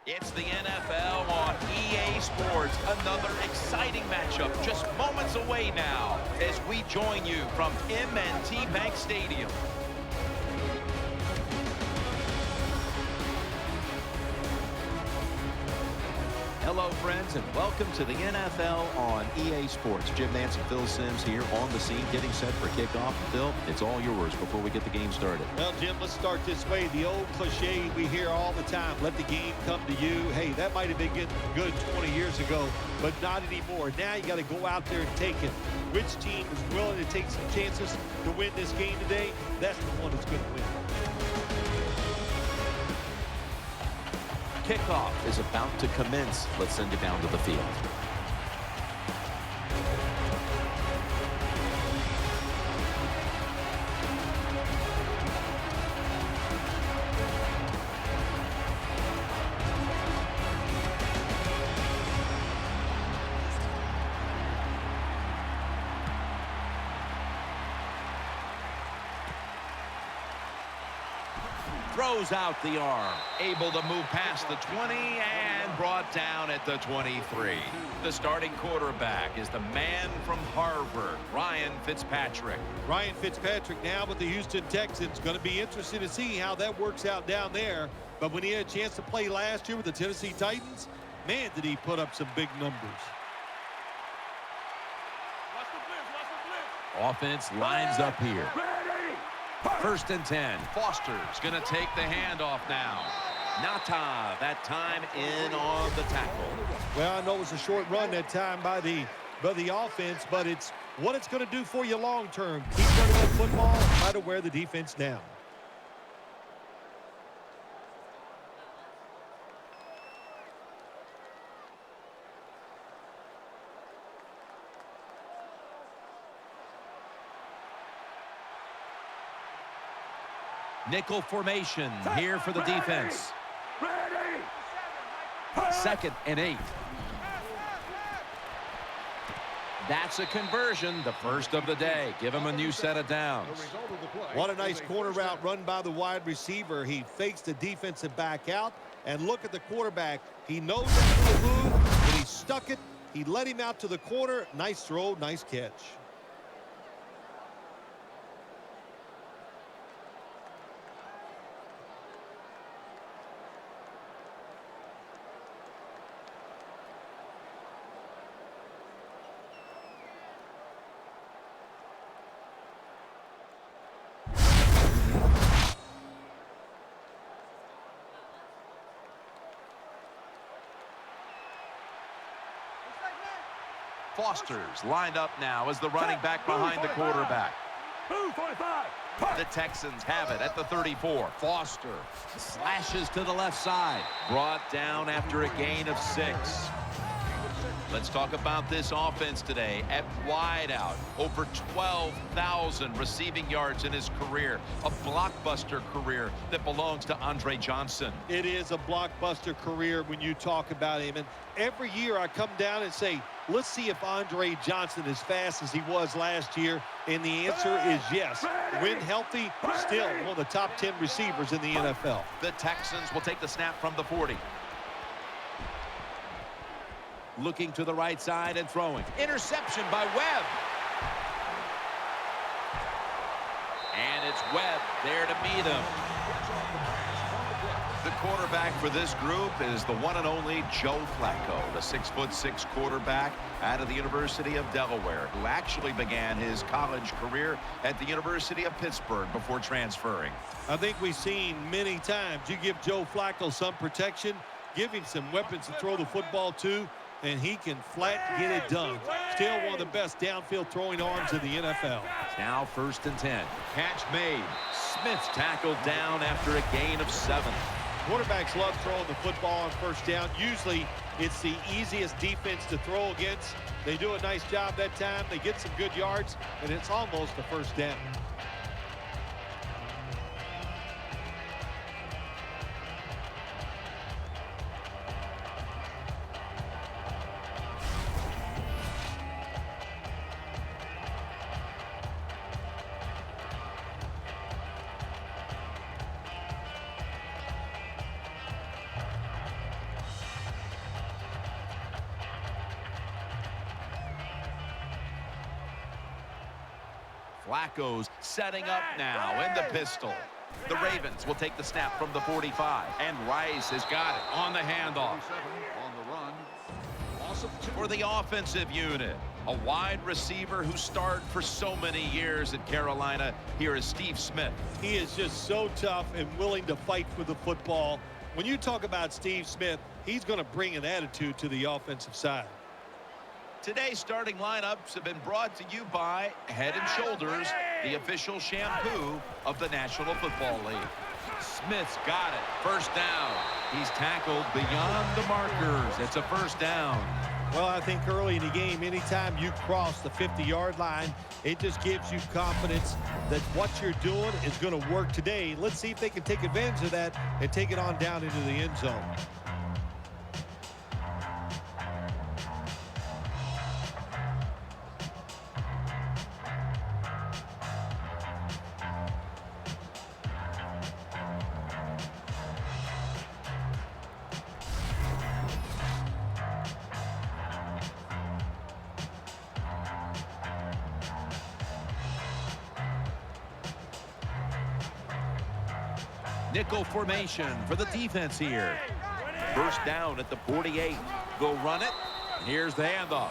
It's the NFL on EA Sports. Another exciting matchup just moments away now as we join you from M&T Bank Stadium. Hello, friends, and welcome to the NFL on EA Sports. Jim Nance and Phil Simms here on the scene, getting set for kickoff. Phil, it's all yours before we get the game started. Well, Jim, let's start this way. The old cliche we hear all the time, let the game come to you. Hey, that might have been good 20 years ago, but not anymore. Now you got to go out there and take it. Which team is willing to take some chances to win this game today? That's the one that's going to win. Kickoff is about to commence. Let's send you down to the field. Throws out the arm, able to move past the 20 and brought down at the 23. The starting quarterback is the man from Harvard, Ryan Fitzpatrick. Ryan Fitzpatrick now with the Houston Texans. Going to be interesting to see how that works out down there. But when he had a chance to play last year with the Tennessee Titans, man, did he put up some big numbers. Offense lines up here. First and 10. Foster's going to take the handoff now. Nata, that time in on the tackle. Well, I know it was a short run that time by the offense, but it's what it's going to do for you long term. Keep running that football, try to wear the defense down. Nickel formation here for the defense. Second and 8. That's a conversion, the first of the day. Give him a new set of downs. What a nice corner route run by the wide receiver. He fakes the defensive back out, and look at the quarterback. He knows that's the move, but he stuck it. He let him out to the corner. Nice throw, nice catch. Foster's lined up now as the running back behind the quarterback. The Texans have it at the 34. Foster slashes to the left side. Brought down after a gain of 6. Let's talk about this offense today. At wideout, over 12,000 receiving yards in his career. A blockbuster career that belongs to Andre Johnson. It is a blockbuster career when you talk about him. And every year I come down and say, let's see if Andre Johnson is fast as he was last year. And the answer is yes. When healthy, still one of the top 10 receivers in the NFL. The Texans will take the snap from the 40. Looking to the right side and throwing. Interception by Webb. And it's Webb there to meet him. The quarterback for this group is the one and only Joe Flacco, the 6'6" quarterback out of the University of Delaware, who actually began his college career at the University of Pittsburgh before transferring. I think we've seen many times you give Joe Flacco some protection, give him some weapons to throw the football to, and he can flat get it done. Still one of the best downfield throwing arms in the NFL. Now first and 10. Catch made. Smith's tackled down after a gain of 7. Quarterbacks love throwing the football on first down. Usually it's the easiest defense to throw against. They do a nice job that time. They get some good yards, and it's almost a first down. Flacco's setting up now in the pistol. The Ravens will take the snap from the 45. And Rice has got it on the handoff. On the run. For the offensive unit, a wide receiver who starred for so many years at Carolina. Here is Steve Smith. He is just so tough and willing to fight for the football. When you talk about Steve Smith, he's going to bring an attitude to the offensive side. Today's starting lineups have been brought to you by Head & Shoulders, the official shampoo of the National Football League. Smith's got it. First down. He's tackled beyond the markers. It's a first down. Well, I think early in the game, anytime you cross the 50-yard line, it just gives you confidence that what you're doing is going to work today. Let's see if they can take advantage of that and take it on down into the end zone. Nickel formation for the defense here. First down at the 48. They'll run it. Here's the handoff.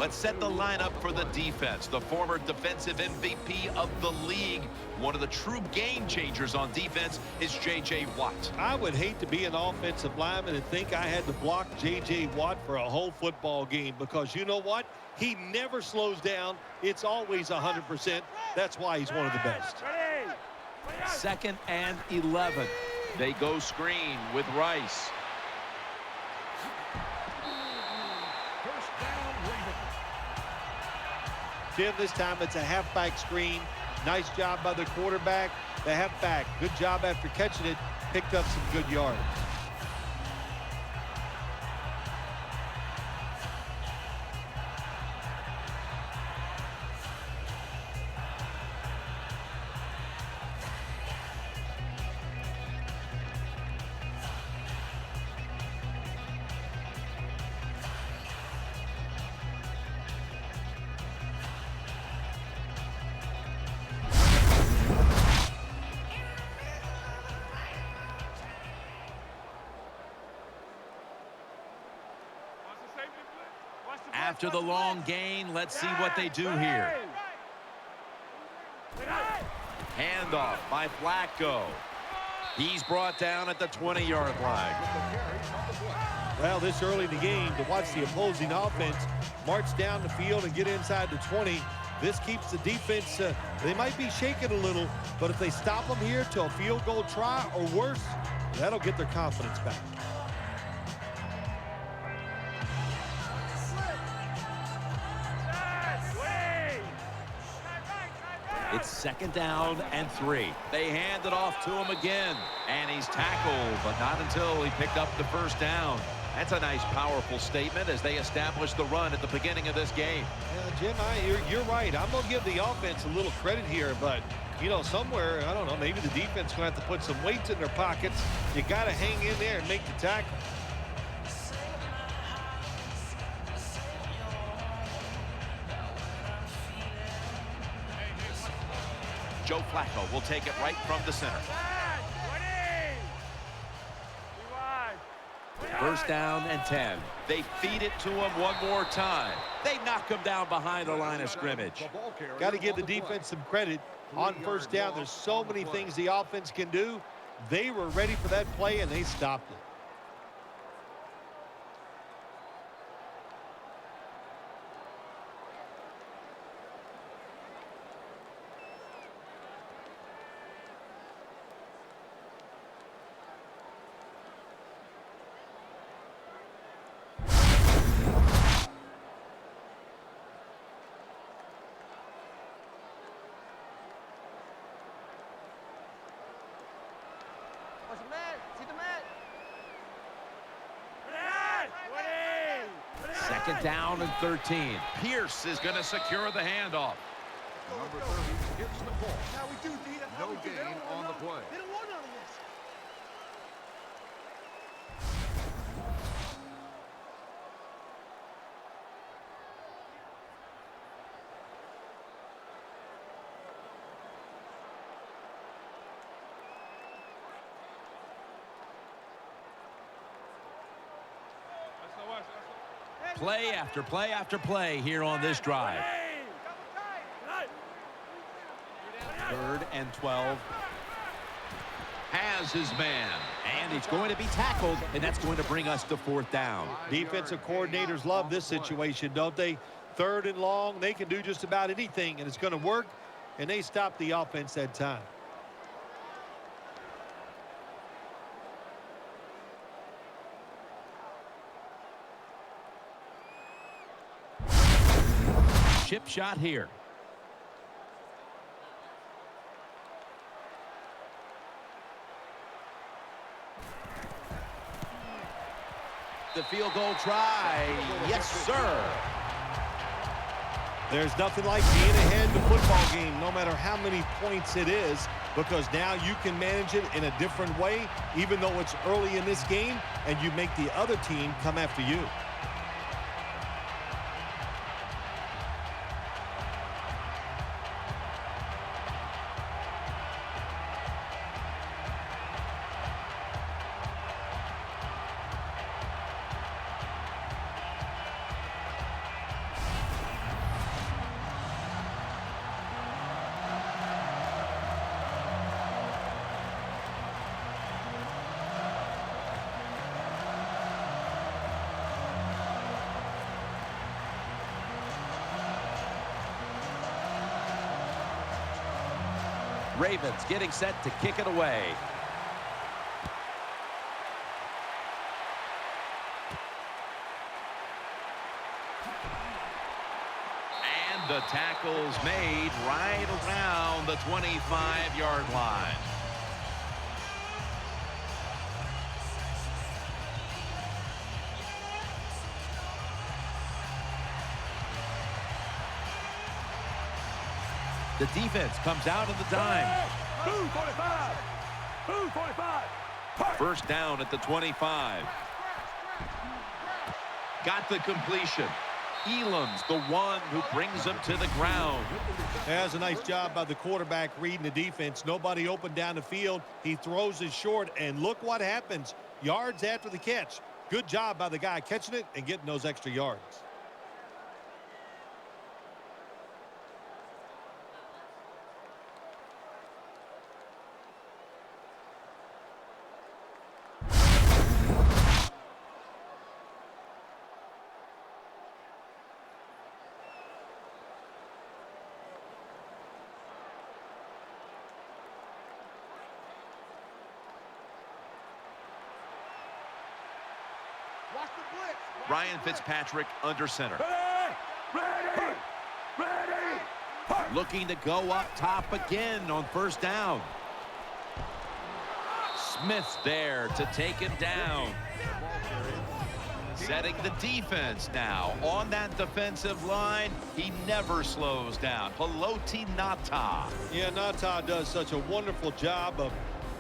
Let's set the lineup for the defense. The former defensive MVP of the league. One of the true game changers on defense is J.J. Watt. I would hate to be an offensive lineman and think I had to block J.J. Watt for a whole football game, because you know what? He never slows down. It's always 100%. That's why he's one of the best. 2nd and 11. They go screen with Rice. Jim, this time it's a halfback screen. Nice job by the quarterback. The halfback, good job after catching it. Picked up some good yards. After the long gain, let's see what they do here. Handoff by Flacco. He's brought down at the 20-yard line. Well, this early in the game, to watch the opposing offense march down the field and get inside the 20, this keeps the defense, they might be shaking a little, but if they stop them here to a field goal try or worse, that'll get their confidence back. It's 2nd down and 3. They hand it off to him again, and he's tackled, but not until he picked up the first down. That's a nice, powerful statement as they establish the run at the beginning of this game. Jim, you're right. I'm going to give the offense a little credit here, but, you know, somewhere, I don't know, maybe the defense going to have to put some weights in their pockets. You got to hang in there and make the tackle. Joe Flacco will take it right from the center. First down and 10. They feed it to him one more time. They knock him down behind the line of scrimmage. Got to give the defense some credit on first down. There's so many things the offense can do. They were ready for that play, and they stopped it. Second down and 13. Pierce is going to secure the handoff. Number 30 hits the ball. No gain on the play. Play after play after play here on this drive. 3rd and 12. Has his man. And he's going to be tackled, and that's going to bring us to 4th down. Defensive coordinators love this situation, don't they? 3rd and long, they can do just about anything, and it's going to work, and they stop the offense that time. Chip shot here. The field goal try. Yes, sir. There's nothing like being ahead in the football game, no matter how many points it is, because now you can manage it in a different way, even though it's early in this game, and you make the other team come after you. Ravens getting set to kick it away. And the tackle's made right around the 25-yard line. The defense comes out of the dime. 245. 245. 1st down at the 25. Got the completion. Elam's the one who brings him to the ground. That's a nice job by the quarterback reading the defense. Nobody open down the field. He throws it short, and look what happens. Yards after the catch. Good job by the guy catching it and getting those extra yards. Watch the blitz. Ryan Fitzpatrick under center. Ready. Ready. Looking to go up top again on 1st down. Smith's there to take him down. Setting the defense now on that defensive line. He never slows down. Haloti Ngata. Yeah, Ngata does such a wonderful job of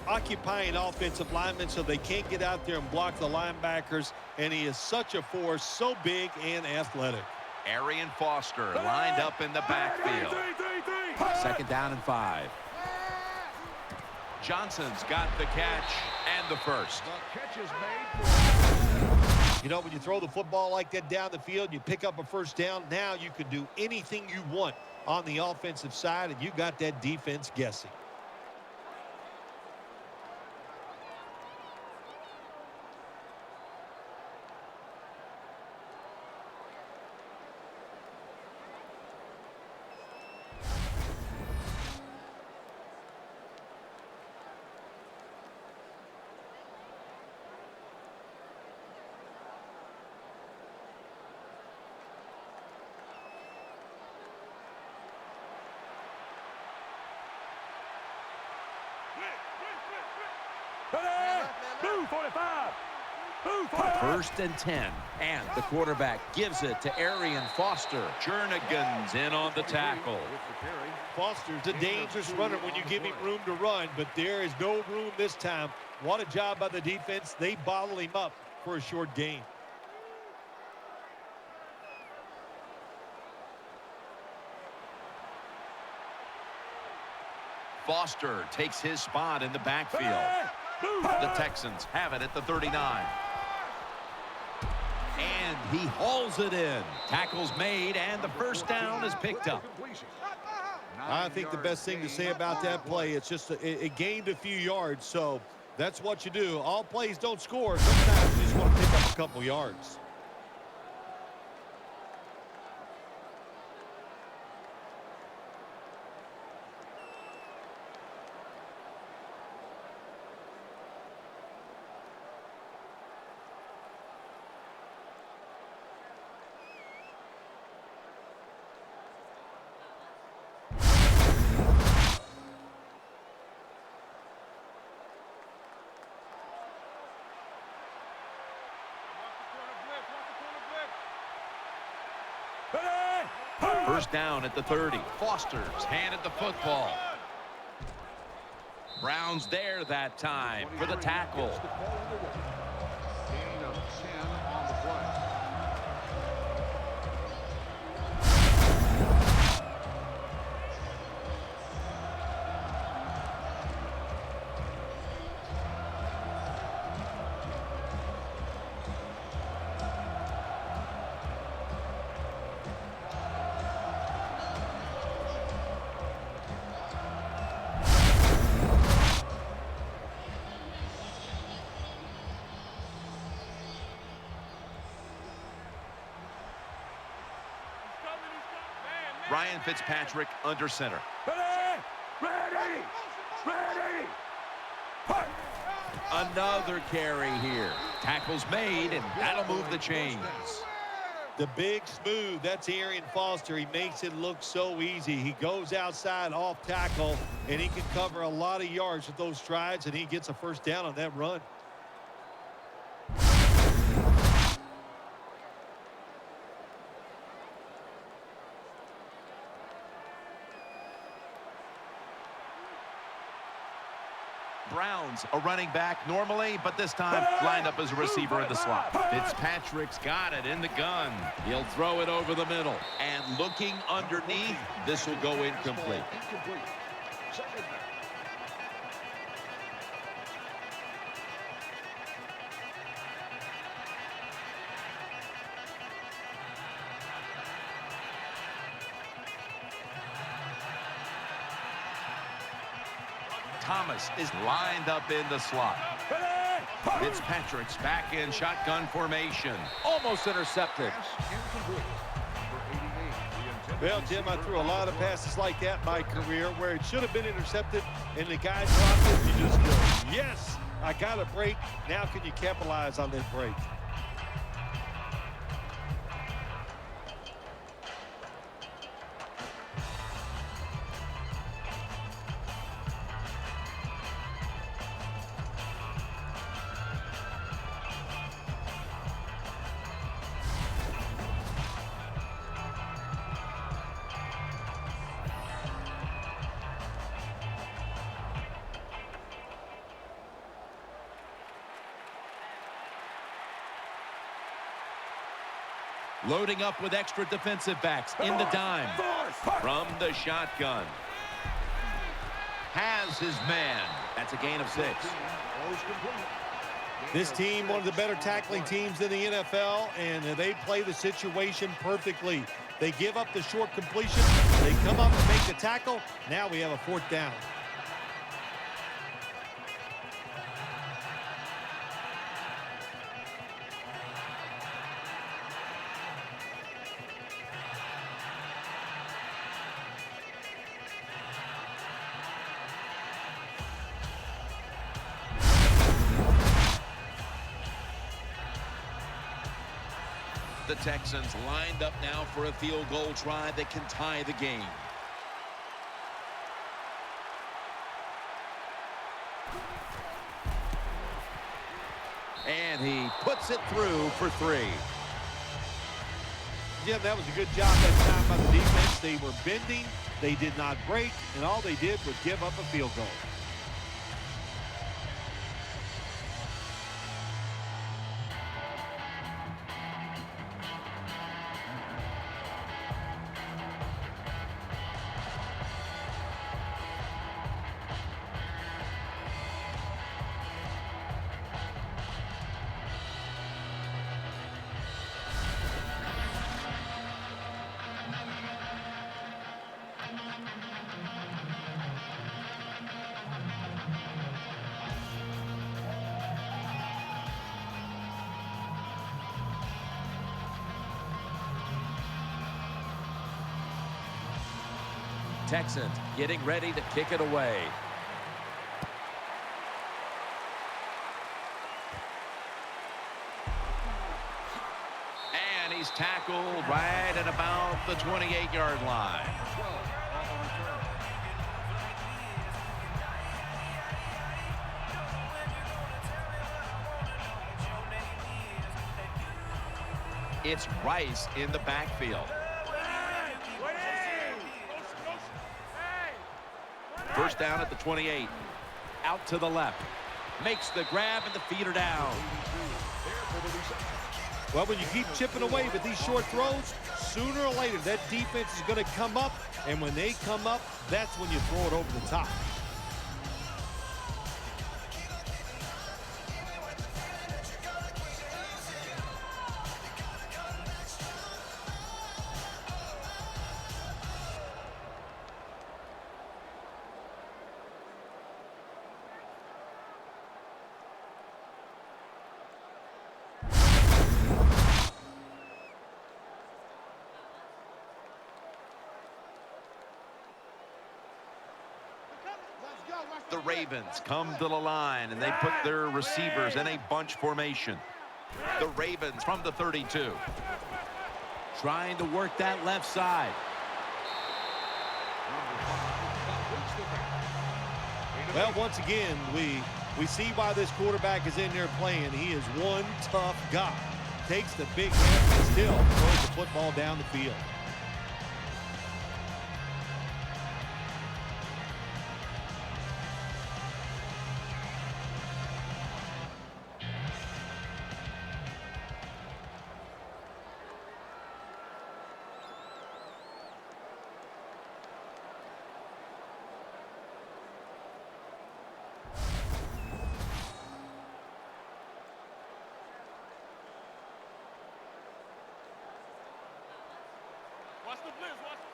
occupying offensive linemen so they can't get out there and block the linebackers, and he is such a force, so big and athletic. Arian Foster lined up in the backfield. 2nd down and 5. Johnson's got the catch and the 1st. The catch is made. You know, when you throw the football like that down the field, you pick up a 1st down, now you can do anything you want on the offensive side, and you got that defense guessing. Ready. 245. 245. 1st and 10. And the quarterback gives it to Arian Foster. Jernigan's in on the tackle. Foster's a dangerous runner when you give him room to run, but there is no room this time. What a job by the defense. They bottle him up for a short gain. Foster takes his spot in the backfield. The Texans have it at the 39. And he hauls it in. Tackle's made, and the first down is picked up. I think the best thing to say about that play, it's just it gained a few yards, so that's what you do. All plays don't score. Sometimes you just want to pick up a couple yards. First down at the 30. Foster's handed the football. Brown's there that time for the tackle. Gain of 10 on the play. Ryan Fitzpatrick under center. Ready! Another carry here. Tackle's made, and that'll move the chains. The big smooth, that's Arian Foster. He makes it look so easy. He goes outside off tackle, and he can cover a lot of yards with those strides, and he gets a first down on that run. Brown's a running back normally, but this time lined up as a receiver in the slot. Fitzpatrick's got it in the gun. He'll throw it over the middle. And looking underneath, this will go incomplete. Second down. Thomas is lined up in the slot. Fitzpatrick's back in shotgun formation. Almost intercepted. Pass incomplete. Number 88, the intended Well, Jim, I receiver. threw a lot of passes like that in my career where it should have been intercepted, and the guy dropped it. You just go, yes, I got a break. Now can you capitalize on that break? Loading up with extra defensive backs in the dime. From the shotgun. Has his man. That's a gain of 6. Always complete. This team, one of the better tackling teams in the NFL, and they play the situation perfectly. They give up the short completion. They come up and make the tackle. Now we have a fourth down. The Texans lined up now for a field goal try that can tie the game. And he puts it through for 3. Jim, that was a good job that time by the defense. They were bending, they did not break, and all they did was give up a field goal. Texans getting ready to kick it away. And he's tackled right at about the 28-yard line. 12 on the return. It's Rice in the backfield. First down at the 28. Out to the left. Makes the grab and the feet are down. Well, when you keep chipping away with these short throws, sooner or later that defense is going to come up, and when they come up, that's when you throw it over the top. The Ravens come to the line, and they put their receivers in a bunch formation. The Ravens from the 32. Trying to work that left side. Well, once again, we see why this quarterback is in there playing. He is one tough guy. Takes the big hit and still throws the football down the field.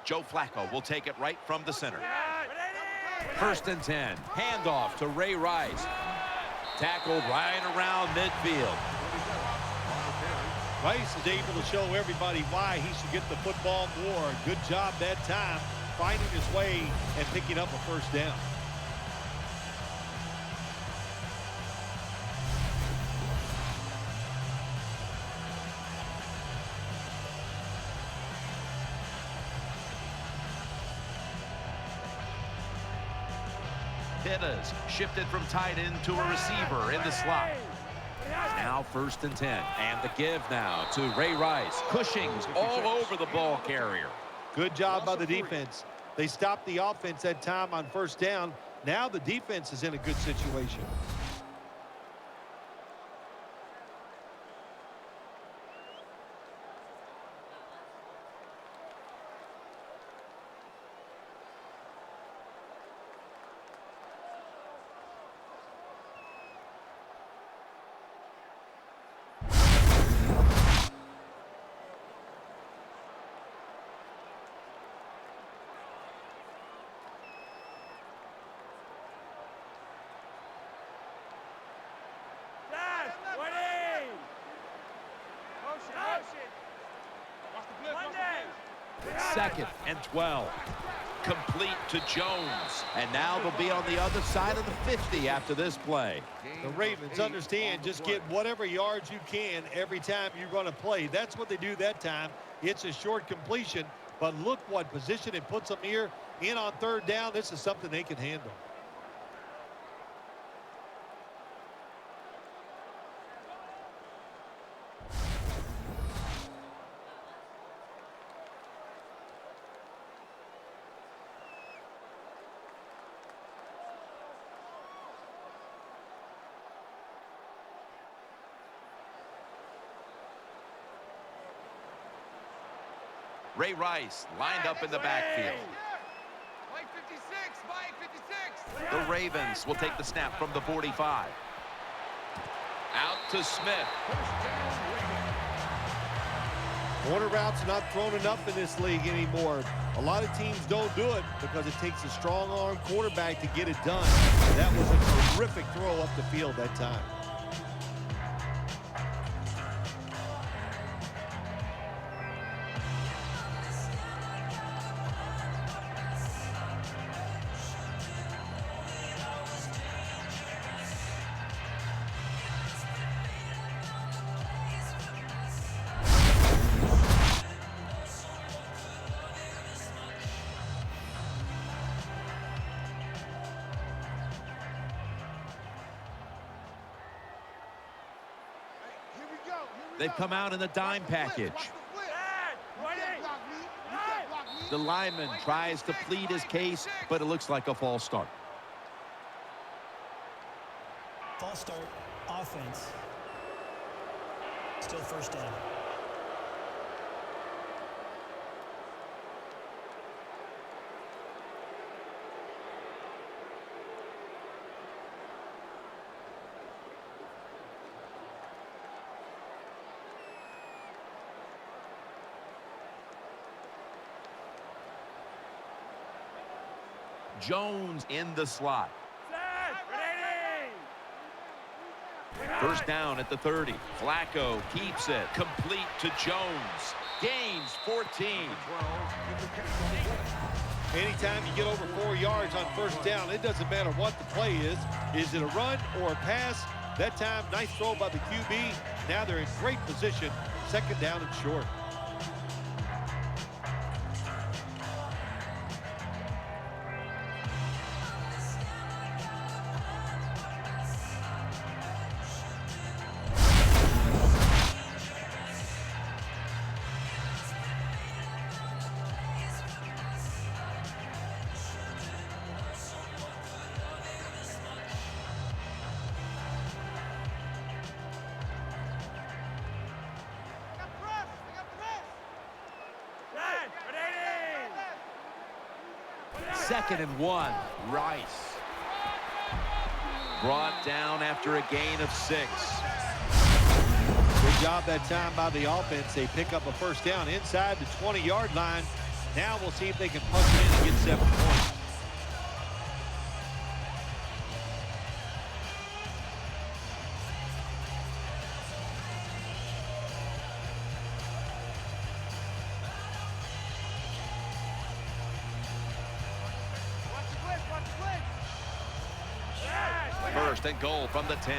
Joe Flacco will take it right from the center. First and 10. Handoff to Ray Rice. Tackled right around midfield. Rice is able to show everybody why he should get the football more. Good job that time, finding his way and picking up a first down. Pittas shifted from tight end to a receiver in the slot. Now first and 10. And the give now to Ray Rice. Cushing's all over the ball carrier. Good job by the defense. They stopped the offense that time on first down. Now the defense is in a good situation. Second and 12. Complete to Jones. And now they'll be on the other side of the 50 after this play. The Ravens understand just get whatever yards you can every time you're going to play. That's what they do that time. It's a short completion, but look what position it puts them here in on third down. This is something they can handle. Ray Rice lined up in the backfield. Mike 56, Mike 56. The Ravens will take the snap from the 45. Out to Smith. Corner routes are not thrown enough in this league anymore. A lot of teams don't do it because it takes a strong arm quarterback to get it done. That was a terrific throw up the field that time. They've come out in the dime package. The lineman tries to plead his case, but it looks like a false start. False start, offense. Still first down. Jones in the slot. First down at the 30. Flacco keeps it. Complete to Jones. Gains 14. Anytime you get over 4 yards on first down, it doesn't matter what the play is. Is it a run or a pass? That time, nice throw by the QB. Now they're in great position. Second down and short. Second and 1. Rice. Brought down after a gain of 6. Good job that time by the offense. They pick up a first down inside the 20-yard line. Now we'll see if they can punch it in and get 7 points. First and goal from the 10.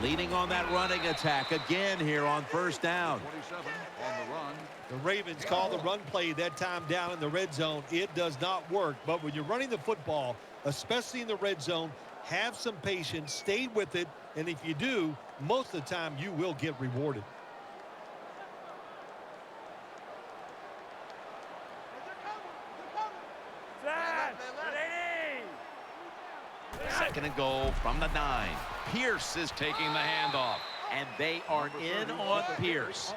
Leading on that running attack again here on first down. 27 on the run. The Ravens call the run play that time down in the red zone. It does not work, but when you're running the football, especially in the red zone, have some patience, stay with it, and if you do, most of the time you will get rewarded. Second and goal from the 9. Pierce is taking the handoff, and they are in on Pierce.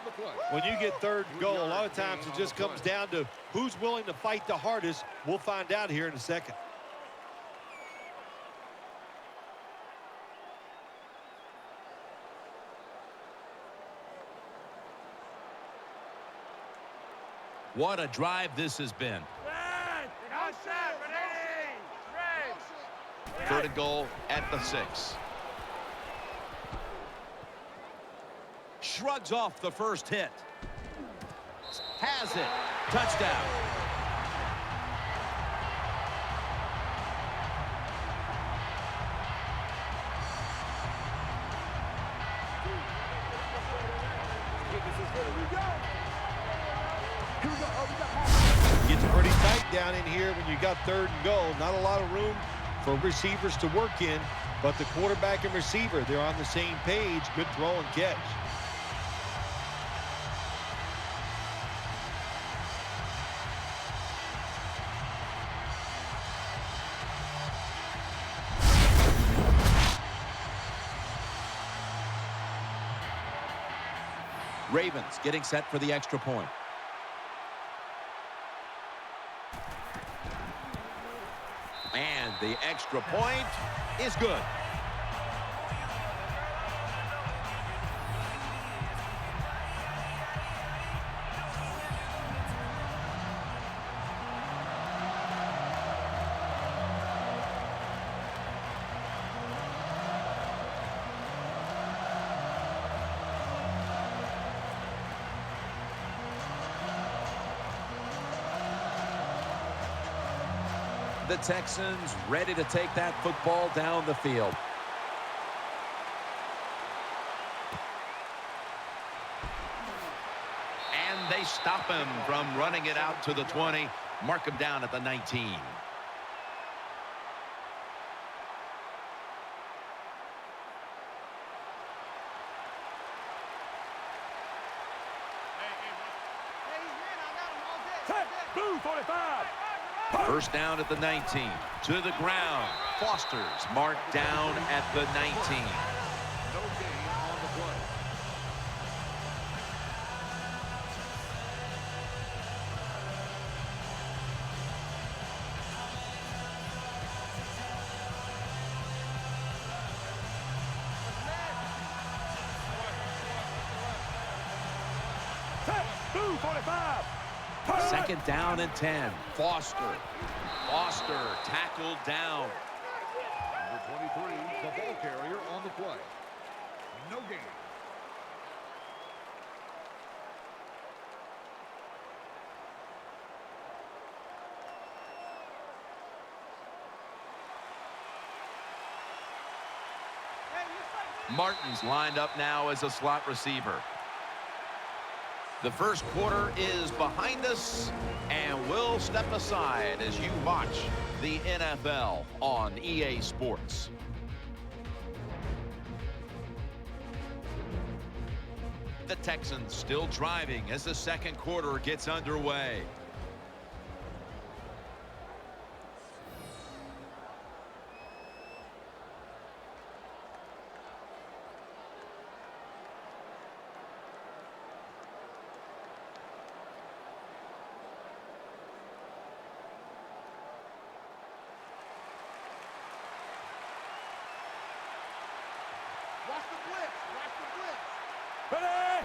When you get third and goal, a lot of times it just comes down to who's willing to fight the hardest. We'll find out here in a second. What a drive this has been. Third and goal at the 6. Shrugs off the first hit. Has it. Touchdown. Gets pretty tight down in here when you got third and goal. Not a lot of room for receivers to work in, but the quarterback and receiver, they're on the same page. Good throw and catch. Ravens getting set for the extra point. And the extra point is good. The Texans ready to take that football down the field. And they stop him from running it out to the 20. Mark him down at the 19. First down at the 19. To the ground. Foster's marked down at the 19. No gain on the play. Second down and 10. Foster tackled down. Number 23, the ball carrier on the play. No gain. Martin's lined up now as a slot receiver. The first quarter is behind us, and we'll step aside as you watch the NFL on EA Sports. The Texans still driving as the second quarter gets underway.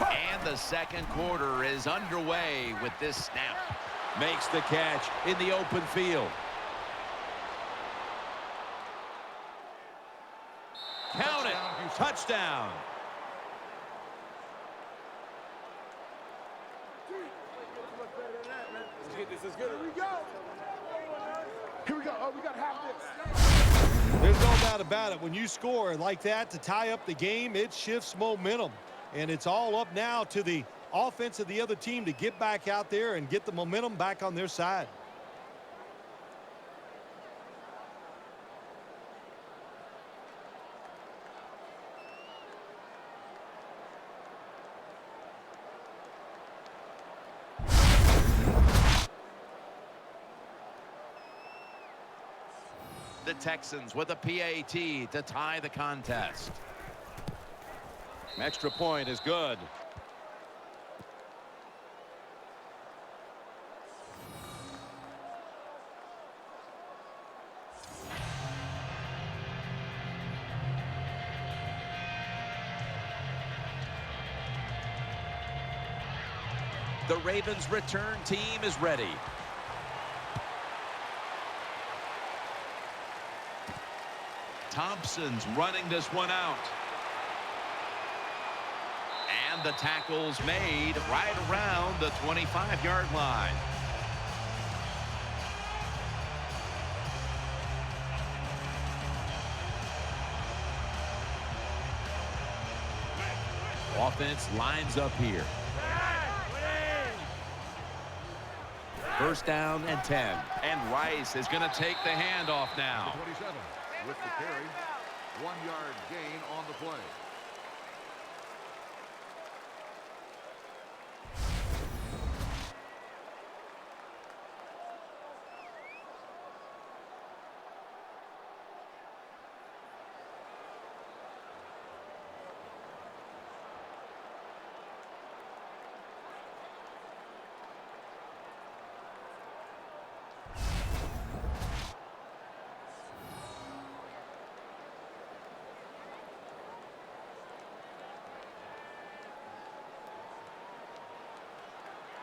And the second quarter is underway with this snap. Makes the catch in the open field. Count it. Touchdown. Let's get this. Let's get it. Here we go. Here we go. Oh, we got half this. There's no doubt about it. When you score like that to tie up the game, it shifts momentum. And it's all up now to the offense of the other team to get back out there and get the momentum back on their side. The Texans with a PAT to tie the contest. Extra point is good. The Ravens' return team is ready. Thompson's running this one out. And the tackle's made right around the 25-yard line. Offense lines up here. First down and 10. And Rice is going to take the handoff now. 27 with the carry. 1-yard gain on the play.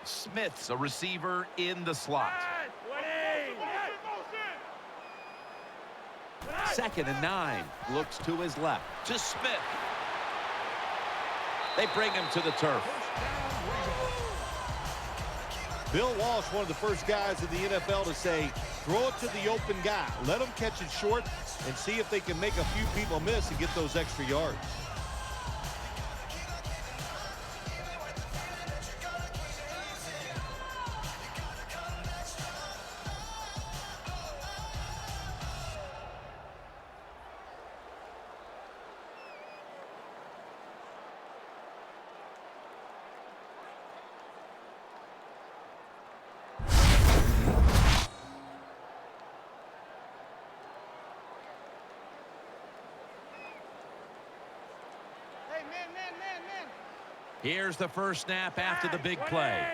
Smith's a receiver in the slot. Second and 9. Looks to his left. To Smith. They bring him to the turf. Bill Walsh, one of the first guys in the NFL to say, throw it to the open guy. Let him catch it short and see if they can make a few people miss and get those extra yards. Here's the first snap after the big play.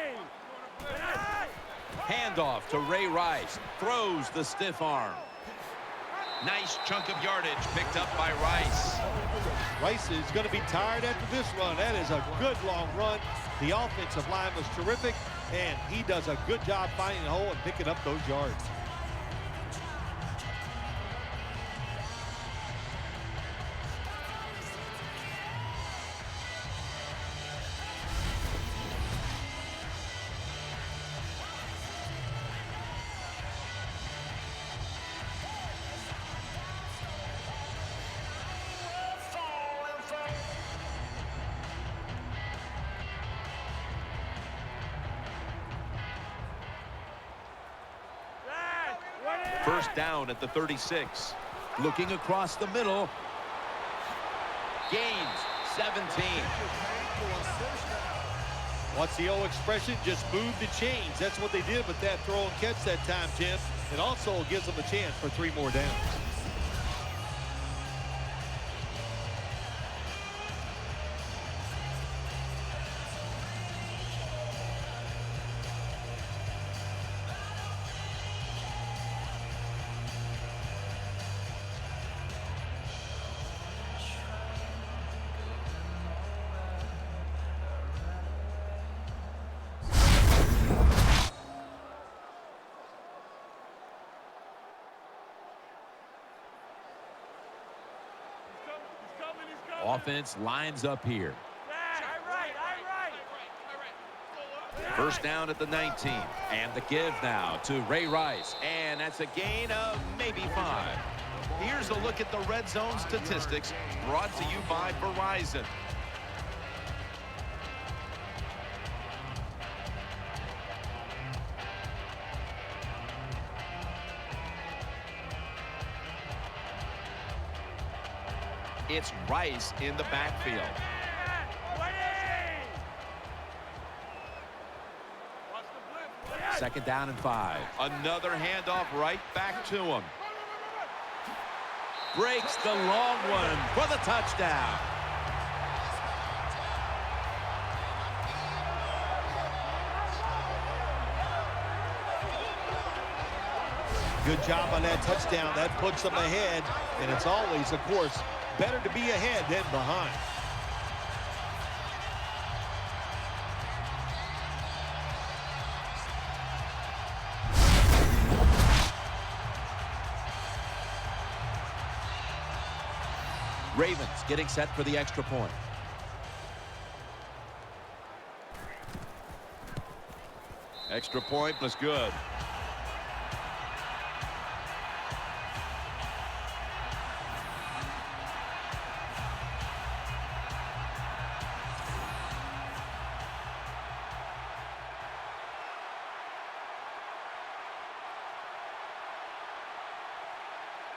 Handoff to Ray Rice. Throws the stiff arm. Nice chunk of yardage picked up by Rice. Rice is going to be tired after this run. That is a good long run. The offensive line was terrific, and he does a good job finding the hole and picking up those yards. First down at the 36. Looking across the middle. Gains 17. What's the old expression? Just move the chains. That's what they did with that throw and catch that time, Jim. It also gives them a chance for 3 more downs. Offense lines up here. First down at the 19. And the give now to Ray Rice. And that's a gain of maybe 5. Here's a look at the red zone statistics brought to you by Verizon. It's Rice in the backfield. Second down and 5. Another handoff right back to him. Breaks the long one for the touchdown. Good job on that touchdown. That puts them ahead, and it's always, of course, better to be ahead than behind. Ravens getting set for the extra point. Extra point was good.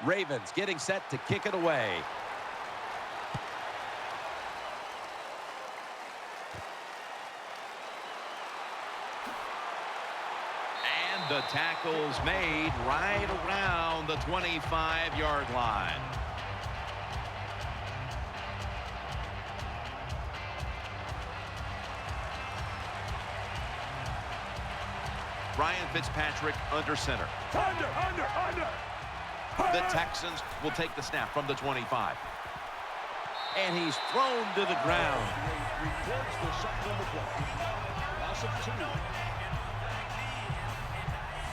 Ravens getting set to kick it away. And the tackle's made right around the 25-yard line. Ryan Fitzpatrick under center. Under. The Texans will take the snap from the 25. And he's thrown to the ground.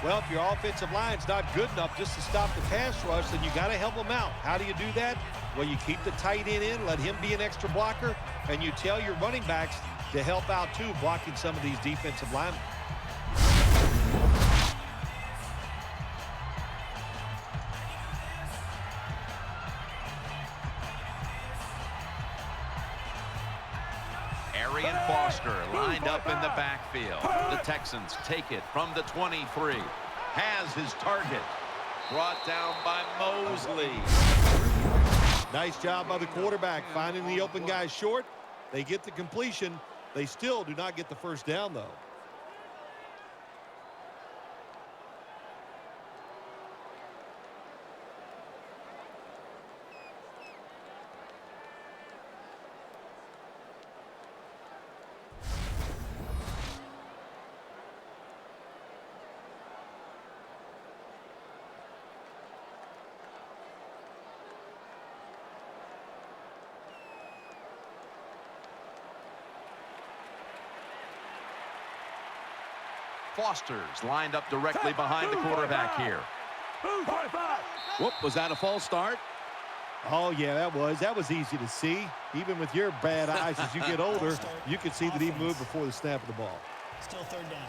Well, if your offensive line's not good enough just to stop the pass rush, then you got to help them out. How do you do that? Well, you keep the tight end in, let him be an extra blocker, and you tell your running backs to help out too, blocking some of these defensive linemen. Lined up in the backfield. The Texans take it from the 23. Has his target. Brought down by Mosley. Nice job by the quarterback finding the open guy short. They get the completion. They still do not get the first down, though. Foster's lined up directly behind the quarterback here. Whoop, was that a false start? Oh, yeah, that was easy to see. Even with your bad eyes as you get older, you can see that he moved before the snap of the ball. Still third down.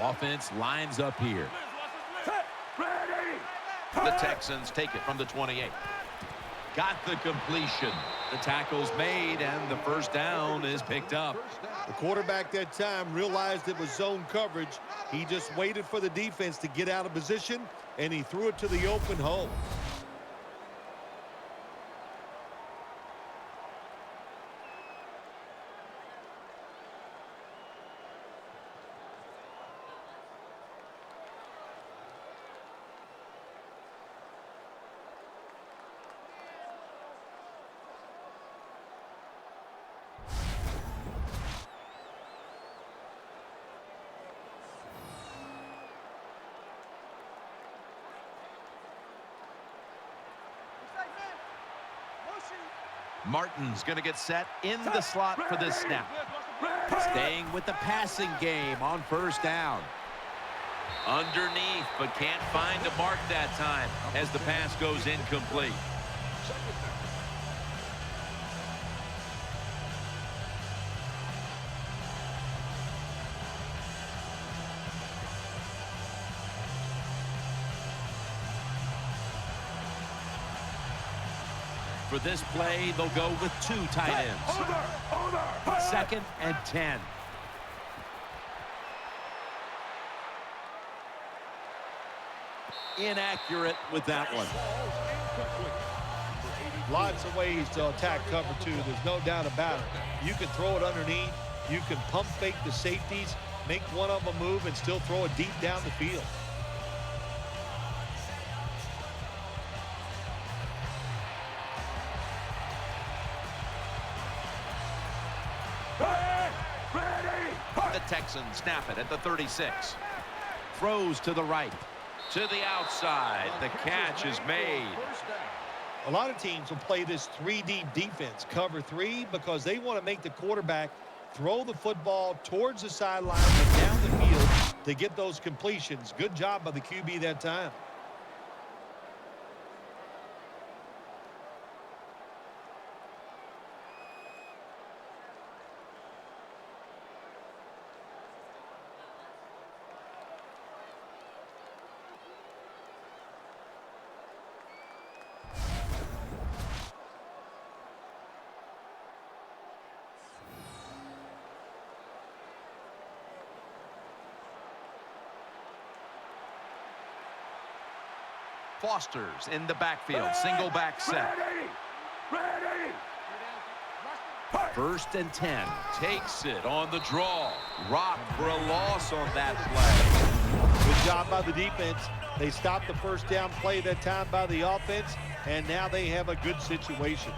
Offense lines up here. The Texans take it from the 28. Got the completion. The tackle's made, and the first down is picked up. The quarterback that time realized it was zone coverage. He just waited for the defense to get out of position, and he threw it to the open hole. Martin's going to get set in the slot for this snap. Staying with the passing game on first down. Underneath, but can't find a mark that time as the pass goes incomplete. For this play, they'll go with two tight ends. Second and 10. Inaccurate with that one. Lots of ways to attack cover two. There's no doubt about it. You can throw it underneath. You can pump fake the safeties, make one of them move, and still throw it deep down the field. The Texans snap it at the 36. Throws to the right. To the outside. The catch is made. A lot of teams will play this 3-deep defense, cover three, because they want to make the quarterback throw the football towards the sideline and down the field to get those completions. Good job by the QB that time. Foster's in the backfield. Single back set. First and 10. Takes it on the draw. Rocked for a loss on that play. Good job by the defense. They stopped the first down play that time by the offense, and now they have a good situation.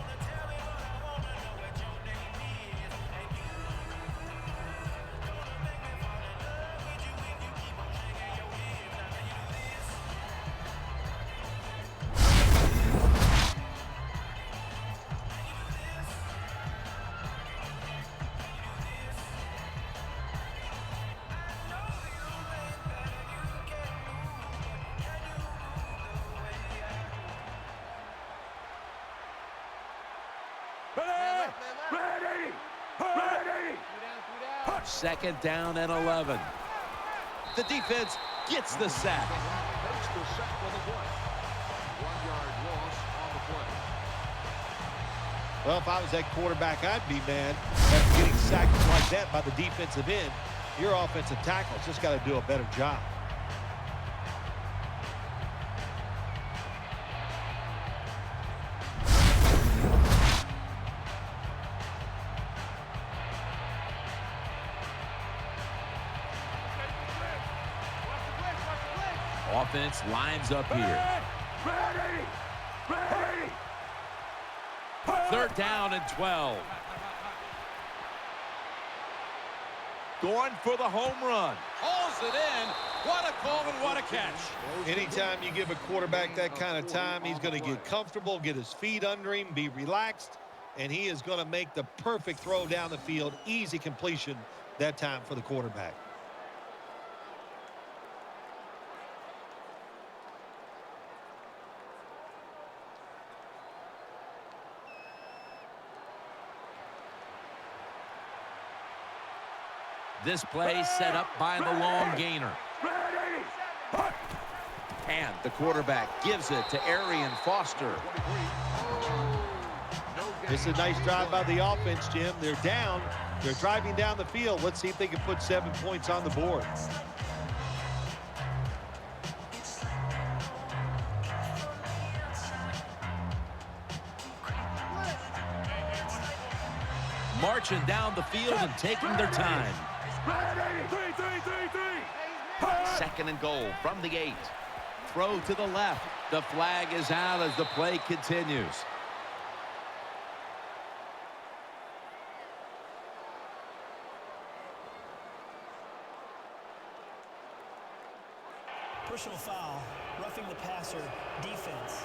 Second down and 11. The defense gets the sack. Well, if I was that quarterback, I'd be mad after getting sacked like that by the defensive end. Your offensive tackle's just got to do a better job. Offense lines up here. 3rd down and 12. Going for the home run. Hauls it in. What a call and what a catch. Anytime you give a quarterback that kind of time, he's going to get comfortable, get his feet under him, be relaxed, and he is going to make the perfect throw down the field. Easy completion that time for the quarterback. This play set up by the long gainer. And the quarterback gives it to Arian Foster. It's a nice drive by the offense, Jim. They're down. They're driving down the field. Let's see if they can put 7 points on the board. Marching down the field and taking their time. 2nd and goal from the 8. Throw to the left. The flag is out as the play continues. Personal foul, roughing the passer, defense.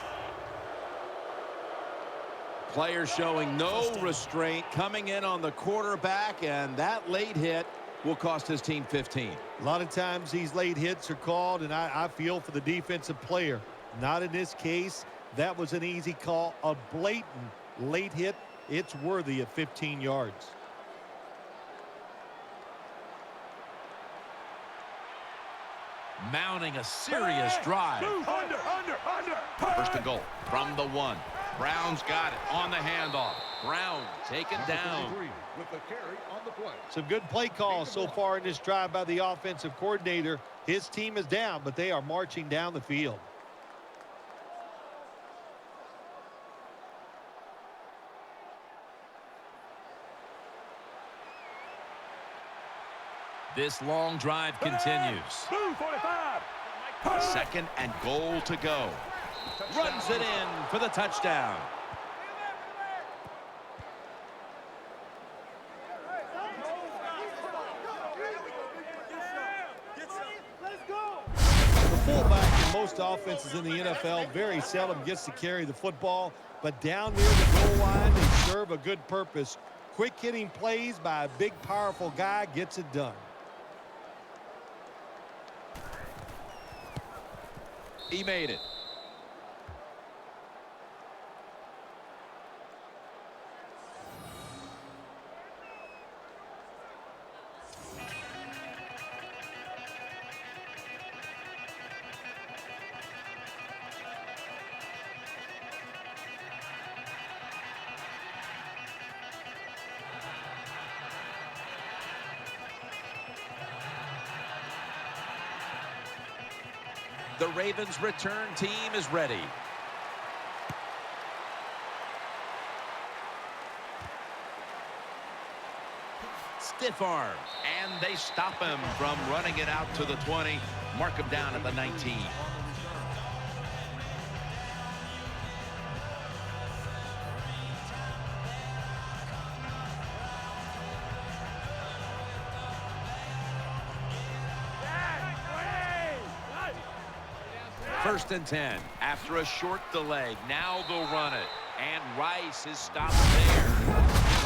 Player showing no restraint, coming in on the quarterback, and that late hit will cost his team 15. A lot of times these late hits are called, and I feel for the defensive player. Not in this case. That was an easy call. A blatant late hit. It's worthy of 15 yards. Mounting a serious drive. 1st and goal from the 1. Brown's got it on the handoff. Brown taken down. With the carry on the play. Some good play calls so far in this drive by the offensive coordinator. His team is down, but they are marching down the field. This long drive continues. 2nd and goal to go. Runs it in for the touchdown. The fullback in most offenses in the NFL very seldom gets to carry the football, but down near the goal line, they serve a good purpose. Quick hitting plays by a big, powerful guy gets it done. He made it. The Ravens' return team is ready. Stiff arm, and they stop him from running it out to the 20. Mark him down at the 19. First and 10 after a short delay. Now they'll run it, and Rice is stopped there.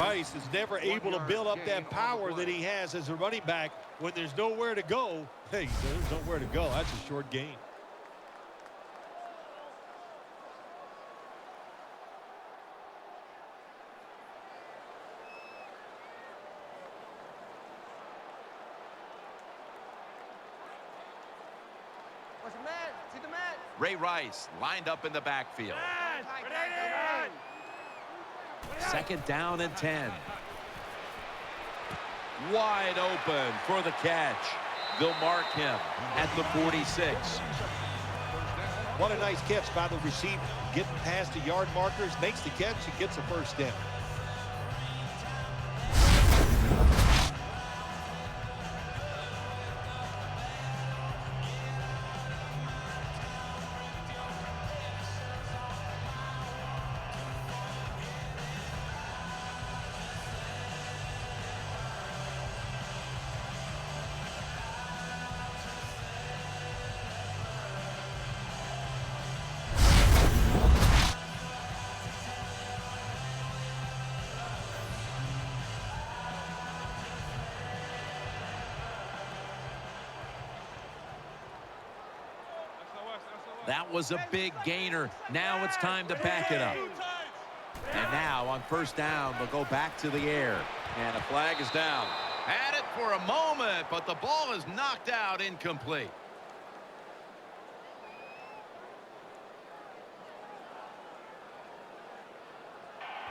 Rice is never able to build up that power that he has as a running back when there's nowhere to go. Hey, there's nowhere to go. That's a short gain. Ray Rice lined up in the backfield. 2nd down and 10. Wide open for the catch. They'll mark him at the 46. What a nice catch by the receiver. Getting past the yard markers, makes the catch, and gets a first down. That was a big gainer. Now it's time to back it up. And now on first down, they'll go back to the air. And a flag is down. Had it for a moment, but the ball is knocked out, incomplete.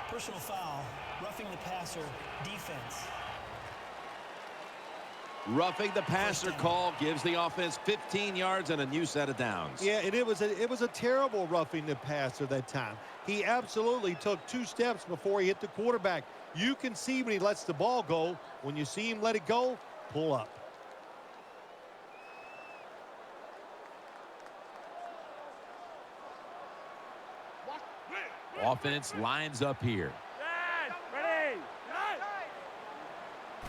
Personal foul, roughing the passer, defense. Roughing the passer call gives the offense 15 yards and a new set of downs. Yeah, and it was a terrible roughing the passer that time. He absolutely took 2 steps before he hit the quarterback. You can see when he lets the ball go. When you see him let it go, pull up. Offense lines up here.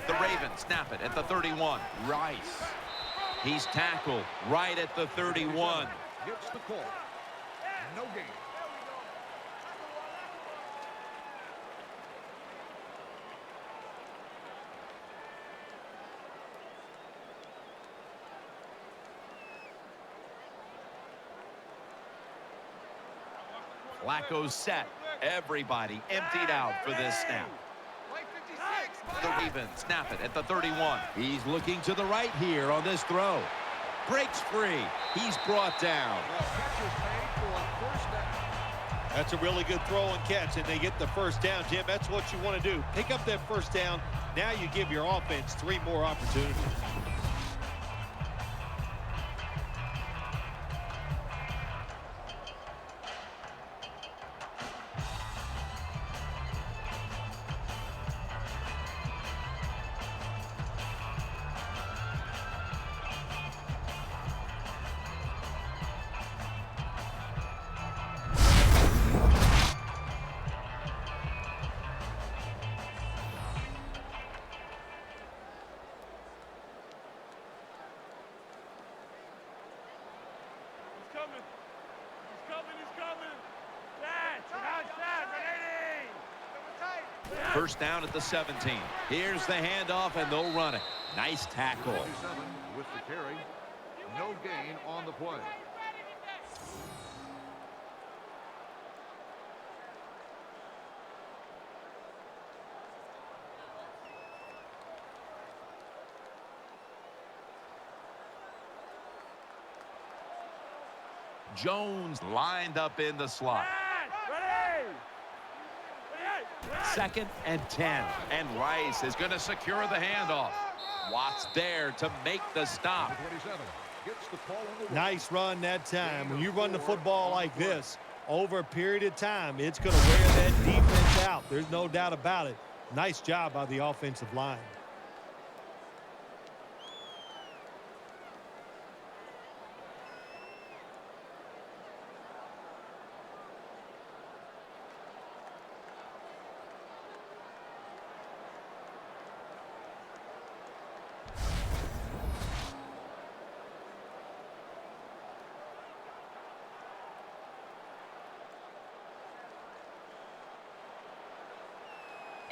The Ravens snap it at the 31. Rice. He's tackled right at the 31. Gets the call. No gain. Flacco's set. Everybody emptied out for this snap. The Ravens snap it at the 31. He's looking to the right here on this throw. Breaks free. He's brought down. That's a really good throw and catch, and they get the first down, Jim. That's what you want to do. Pick up that first down. Now you give your offense 3 more opportunities. First down at the 17. Here's the handoff, and they'll run it. Nice tackle. With the carry. No gain on the play. Jones lined up in the slot. Second and 10. And Rice is going to secure the handoff. Watts there to make the stop. Nice run that time. When you run the football like this, over a period of time, it's going to wear that defense out. There's no doubt about it. Nice job by the offensive line.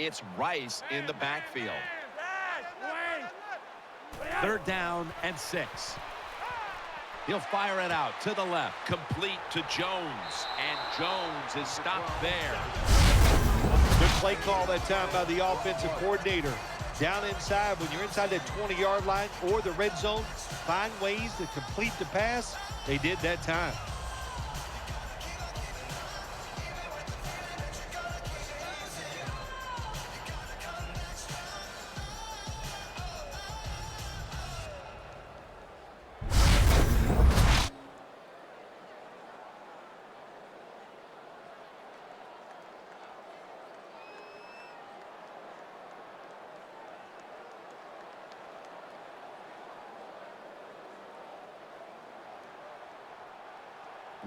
It's Rice in the backfield. Third down and 6. He'll fire it out to the left, complete to Jones, and Jones is stopped there. Good play call that time by the offensive coordinator. Down inside, when you're inside that 20-yard line or the red zone, find ways to complete the pass. They did that time.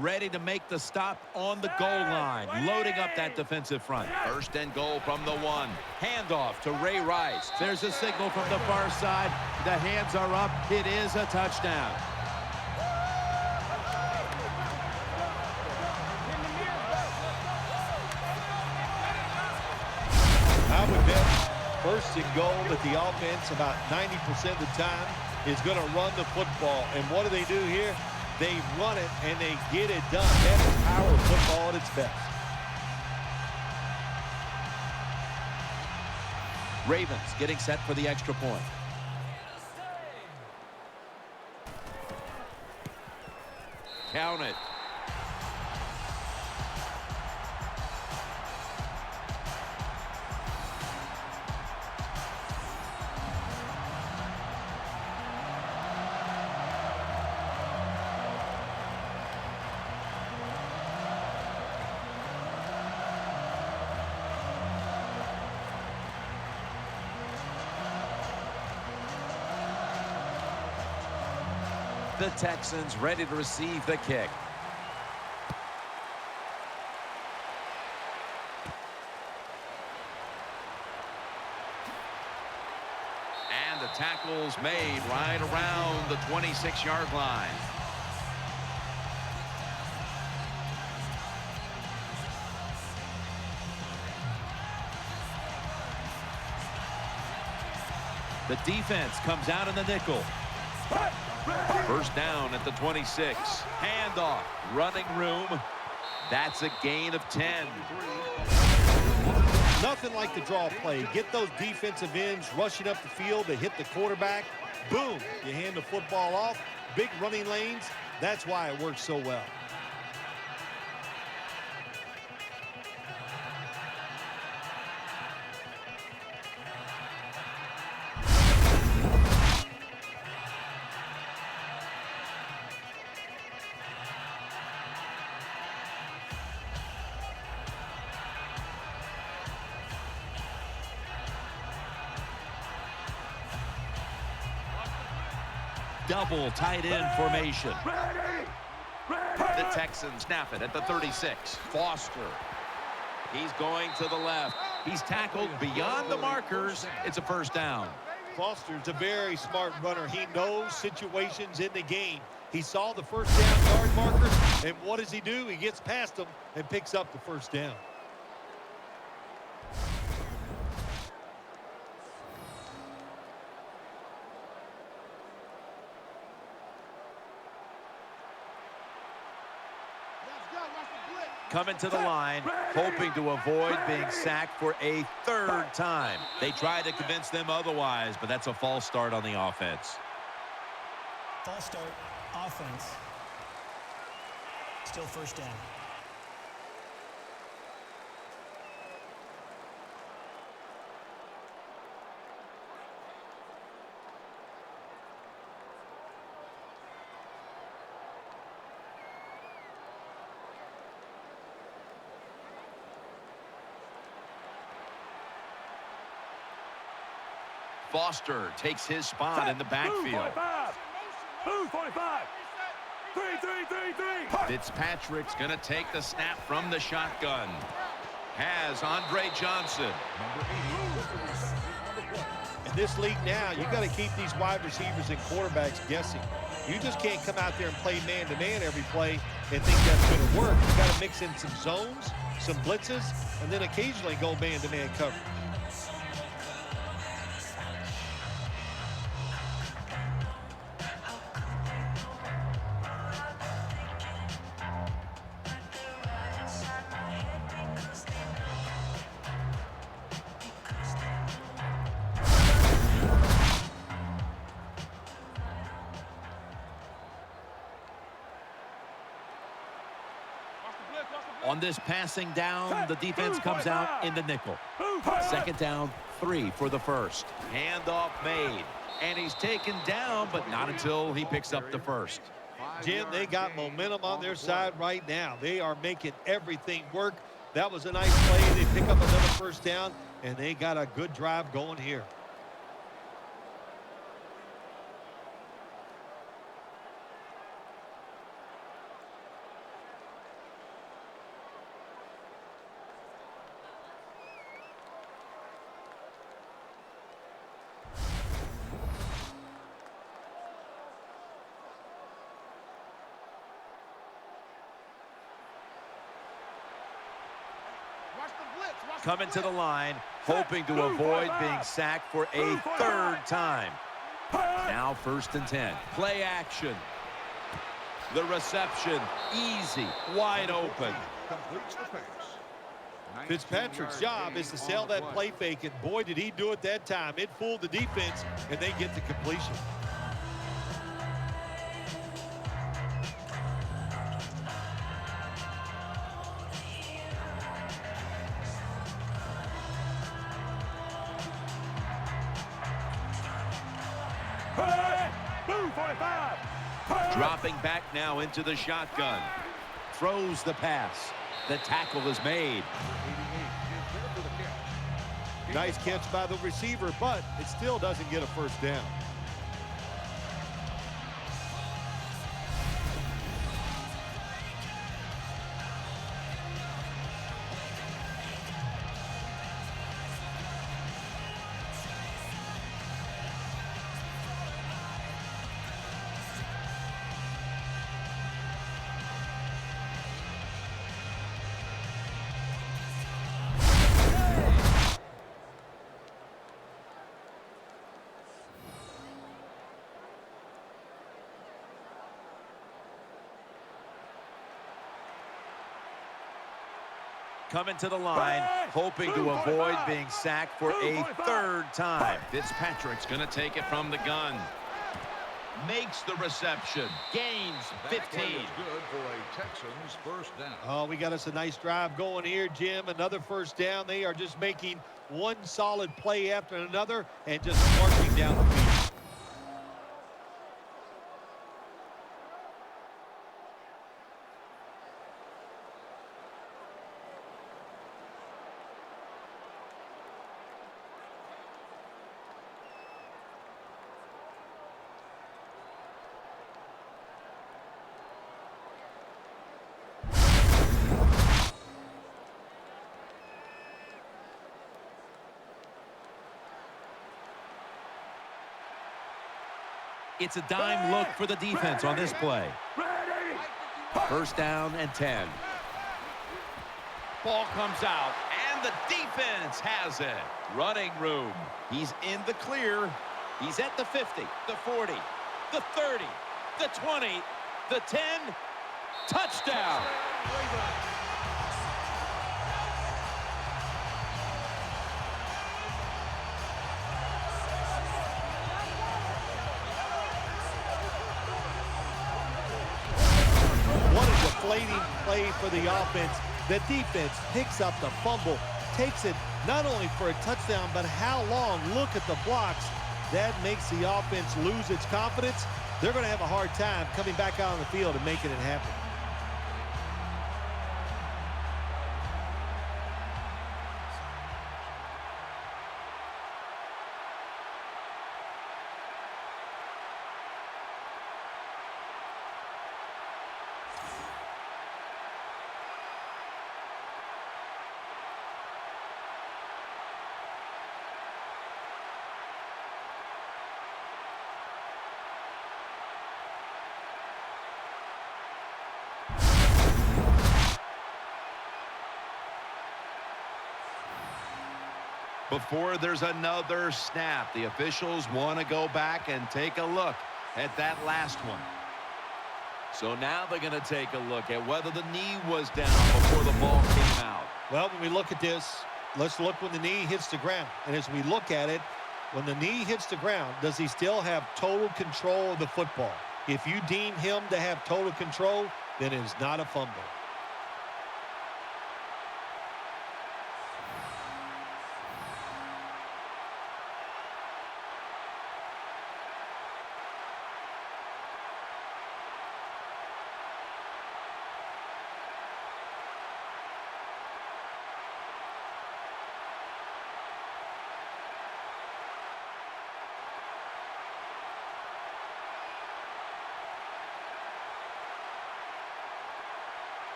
Ready to make the stop on the goal line, loading up that defensive front. First and goal from the 1. Handoff to Ray Rice. There's a signal from the far side. The hands are up. It is a touchdown. I would bet first and goal that the offense about 90% of the time is going to run the football. And what do they do here? They run it, and they get it done. That is power football at its best. Ravens getting set for the extra point. Count it. The Texans ready to receive the kick. And the tackle's made right around the 26-yard line. The defense comes out in the nickel. First down at the 26. Handoff. Running room. That's a gain of 10. Nothing like the draw play. Get those defensive ends rushing up the field to hit the quarterback. Boom. You hand the football off. Big running lanes. That's why it works so well. Double tight end formation. The Texans snap it at the 36. Foster. He's going to the left. He's tackled beyond the markers. It's a first down. Foster's a very smart runner. He knows situations in the game. He saw the first down yard markers, and what does he do? He gets past them and picks up the first down. Coming to the line, hoping to avoid being sacked for a third time. They tried to convince them otherwise, but that's a false start on the offense. False start, offense. Still first down. Foster takes his spot in the backfield. 45. 3. Fitzpatrick's going to take the snap from the shotgun. Has Andre Johnson. In this league now, you got to keep these wide receivers and quarterbacks guessing. You just can't come out there and play man-to-man every play and think that's going to work. You got to mix in some zones, some blitzes, and then occasionally go man-to-man coverage. On this passing down, the defense comes out in the nickel. Second down, 3 for the first. Handoff made. And he's taken down, but not until he picks up the first. Jim, they got momentum on their side right now. They are making everything work. That was a nice play. They pick up another first down, and they got a good drive going here. Coming to the line, hoping to avoid being sacked for a third time. Now 1st and 10. Play action. The reception, easy, wide open. Completes the pass. Fitzpatrick's job is to sell that play fake, and boy, did he do it that time. It fooled the defense, and they get the completion. Dropping back now into the shotgun. Throws the pass. The tackle is made. Nice catch by the receiver, but it still doesn't get a first down. Coming to the line, hoping to avoid being sacked for a third time. Fitzpatrick's going to take it from the gun. Makes the reception. Gains 15. Good for a Texans first down. Oh, we got us a nice drive going here, Jim. Another first down. They are just making one solid play after another and just marching down the field. It's a dime look for the defense on this play. First down and 10. Ball comes out, and the defense has it. Running room. He's in the clear. He's at the 50, the 40, the 30, the 20, the 10. Touchdown. Deflating play for the offense. The defense picks up the fumble, takes it not only for a touchdown, but how long? Look at the blocks. That makes the offense lose its confidence. They're going to have a hard time coming back out on the field and making it happen. Before there's another snap, the officials want to go back and take a look at that last one. So now they're going to take a look at whether the knee was down before the ball came out. Well, when we look at this, let's look when the knee hits the ground. And as we look at it, when the knee hits the ground, does he still have total control of the football? If you deem him to have total control, then it is not a fumble.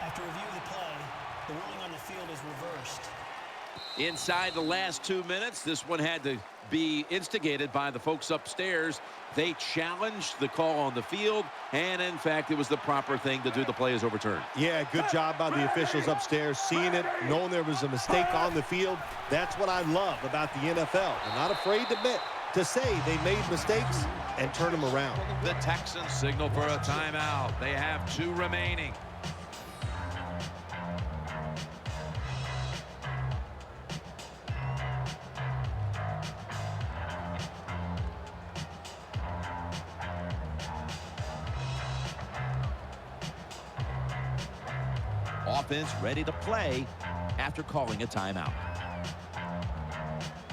After review of the play, the ruling on the field is reversed. Inside the last 2 minutes, this one had to be instigated by the folks upstairs. They challenged the call on the field, and in fact, it was the proper thing to do. The play is overturned. Yeah, good job by the officials upstairs, seeing it, knowing there was a mistake on the field. That's what I love about the NFL. They're not afraid to admit, to say they made mistakes and turn them around. The Texans signal for a timeout. They have 2 remaining. Offense ready to play after calling a timeout.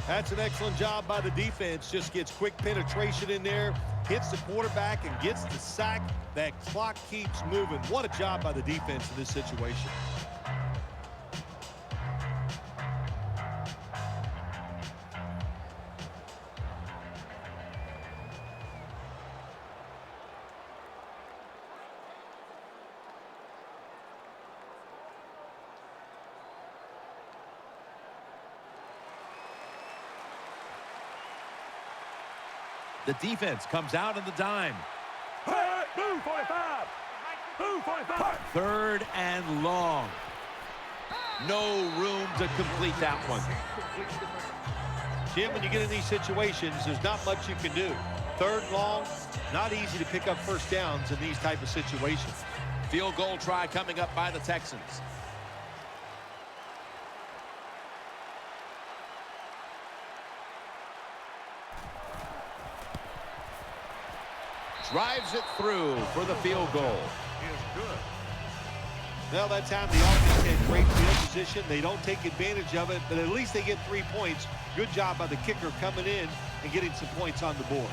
That's an excellent job by the defense. Just gets quick penetration in there, hits the quarterback, and gets the sack. That clock keeps moving. What a job by the defense in this situation. The defense comes out in the dime. Hey, move 45. Move 45. 3rd and long. No room to complete that one. Jim, when you get in these situations, there's not much you can do. 3rd and long, not easy to pick up first downs in these type of situations. Field goal try coming up by the Texans. Drives it through for the field goal. Well, that time the offense had great field position. They don't take advantage of it, but at least they get 3 points. Good job by the kicker coming in and getting some points on the board.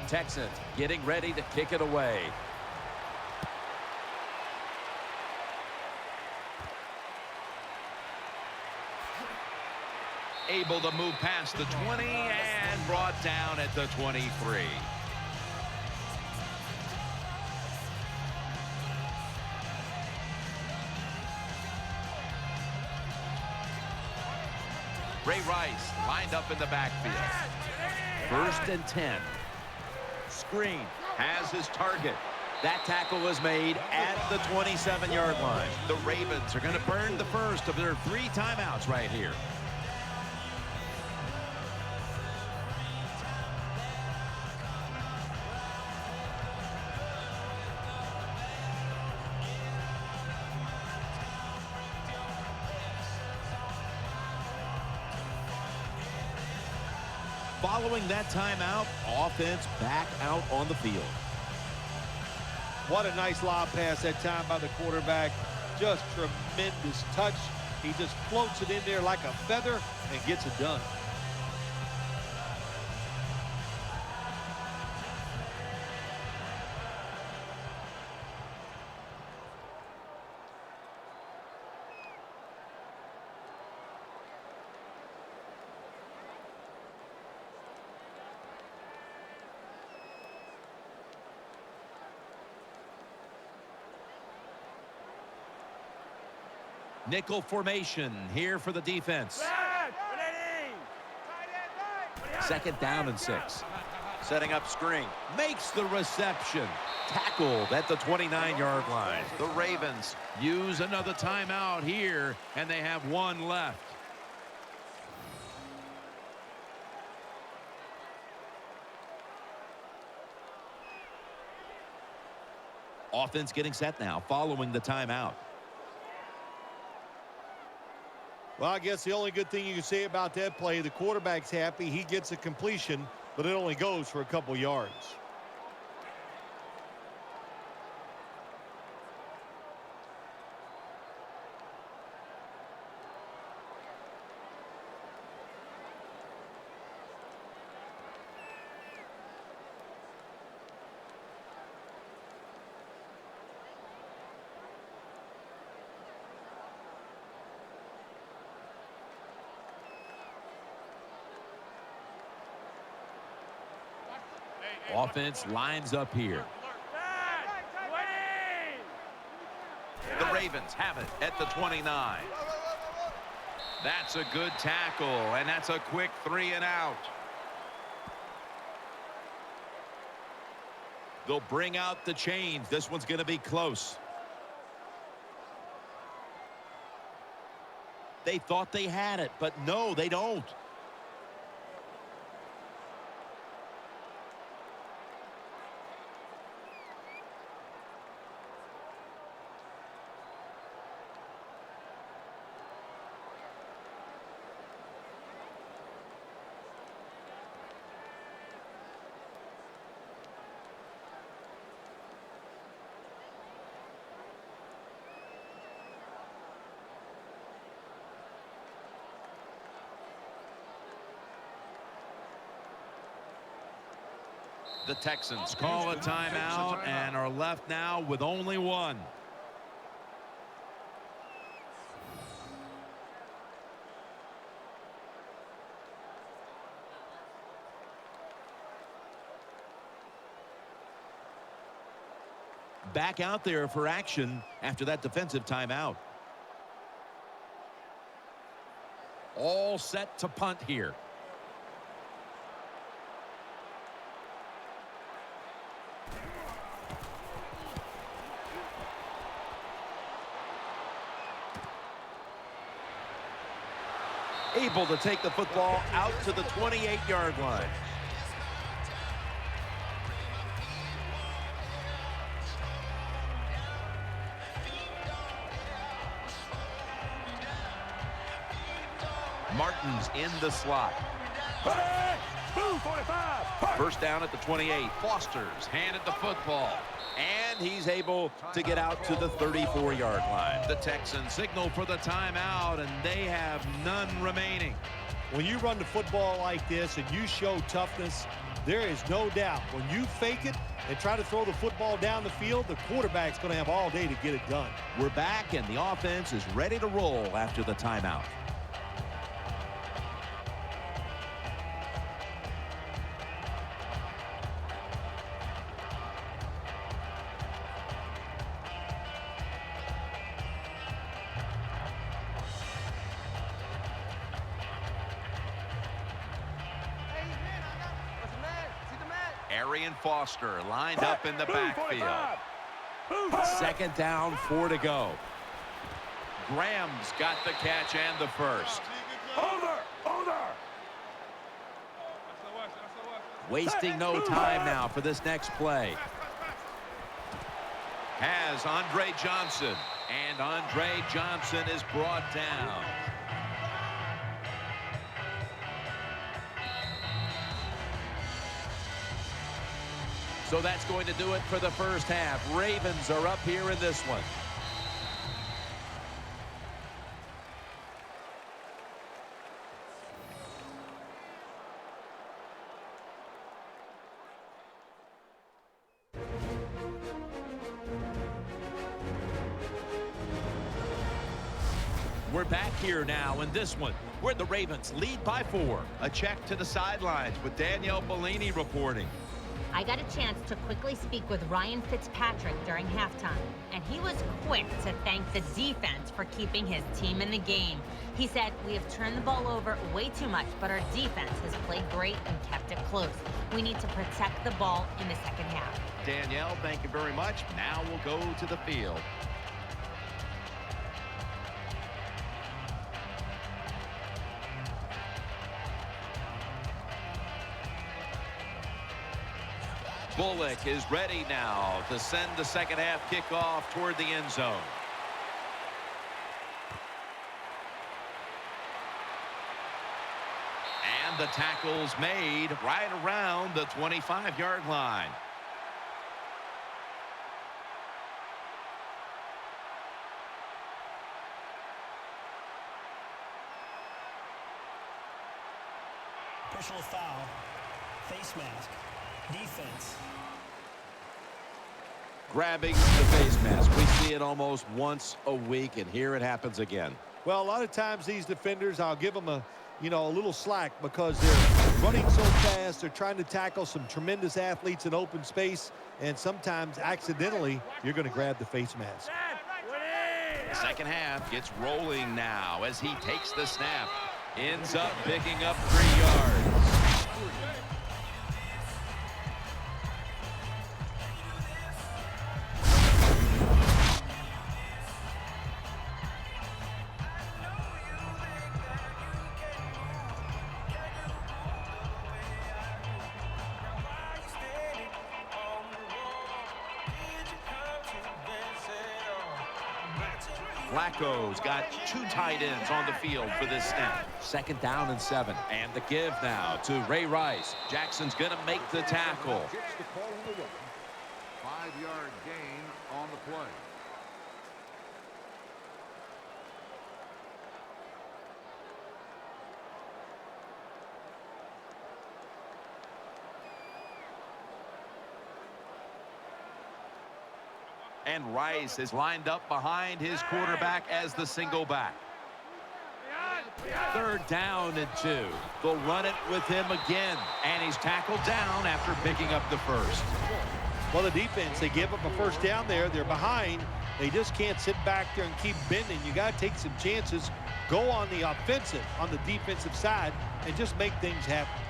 Texans getting ready to kick it away. Able to move past the 20 and brought down at the 23. Ray Rice lined up in the backfield. 1st and 10. Screen has his target. That tackle was made at the 27-yard line. The Ravens are going to burn the first of their 3 timeouts right here. Following that timeout, offense back out on the field. What a nice lob pass that time by the quarterback. Just tremendous touch. He just floats it in there like a feather and gets it done. Nickel formation here for the defense. 2nd down and 6. Setting up screen. Makes the reception. Tackled at the 29-yard line. The Ravens use another timeout here, and they have 1 left. Offense getting set now following the timeout. Well, I guess the only good thing you can say about that play, the quarterback's happy. He gets a completion, but it only goes for a couple yards. Offense lines up here. The Ravens have it at the 29. That's a good tackle, and that's a quick 3 and out. They'll bring out the chains. This one's going to be close. They thought they had it, but no, they don't. The Texans call a timeout and are left now with only one. Back out there for action after that defensive timeout. All set to punt here. Able to take the football out to the 28-yard line. Martin's in the slot. First down at the 28. Foster's handed the football. And he's able to get out to the 34-yard line. The Texans signal for the timeout, and they have none remaining. When you run the football like this and you show toughness, there is no doubt when you fake it and try to throw the football down the field, the quarterback's going to have all day to get it done. We're back, and the offense is ready to roll after the timeout. Foster lined up in the backfield. Second down, 4 to go. Graham's got the catch and the first. Wasting no time now for this next play. Has Andre Johnson, and Andre Johnson is brought down. So that's going to do it for the first half. Ravens are up here in this one. We're back here now in this one, where the Ravens lead by 4. A check to the sidelines with Danielle Bellini reporting. I got a chance to quickly speak with Ryan Fitzpatrick during halftime, and he was quick to thank the defense for keeping his team in the game. He said, "We have turned the ball over way too much, but our defense has played great and kept it close. We need to protect the ball in the second half." Danielle, thank you very much. Now we'll go to the field. Bullock is ready now to send the second half kickoff toward the end zone. And the tackle's made right around the 25-yard line. Personal foul. Face mask. Defense. Grabbing the face mask. We see it almost once a week, and here it happens again. Well, a lot of times these defenders, I'll give them a little slack because they're running so fast. They're trying to tackle some tremendous athletes in open space, and sometimes accidentally you're going to grab the face mask. The second half gets rolling now as he takes the snap. Ends up picking up 3 yards. Flacco's got 2 tight ends on the field for this snap. 2nd down and 7. And the give now to Ray Rice. Jackson's going to make the tackle. Gets the call on the run. 5-yard gain on the play. And Rice is lined up behind his quarterback as the single back. 3rd down and 2. They'll run it with him again. And he's tackled down after picking up the first. Well, the defense, they give up a first down there. They're behind. They just can't sit back there and keep bending. You got to take some chances. Go on the defensive side, and just make things happen.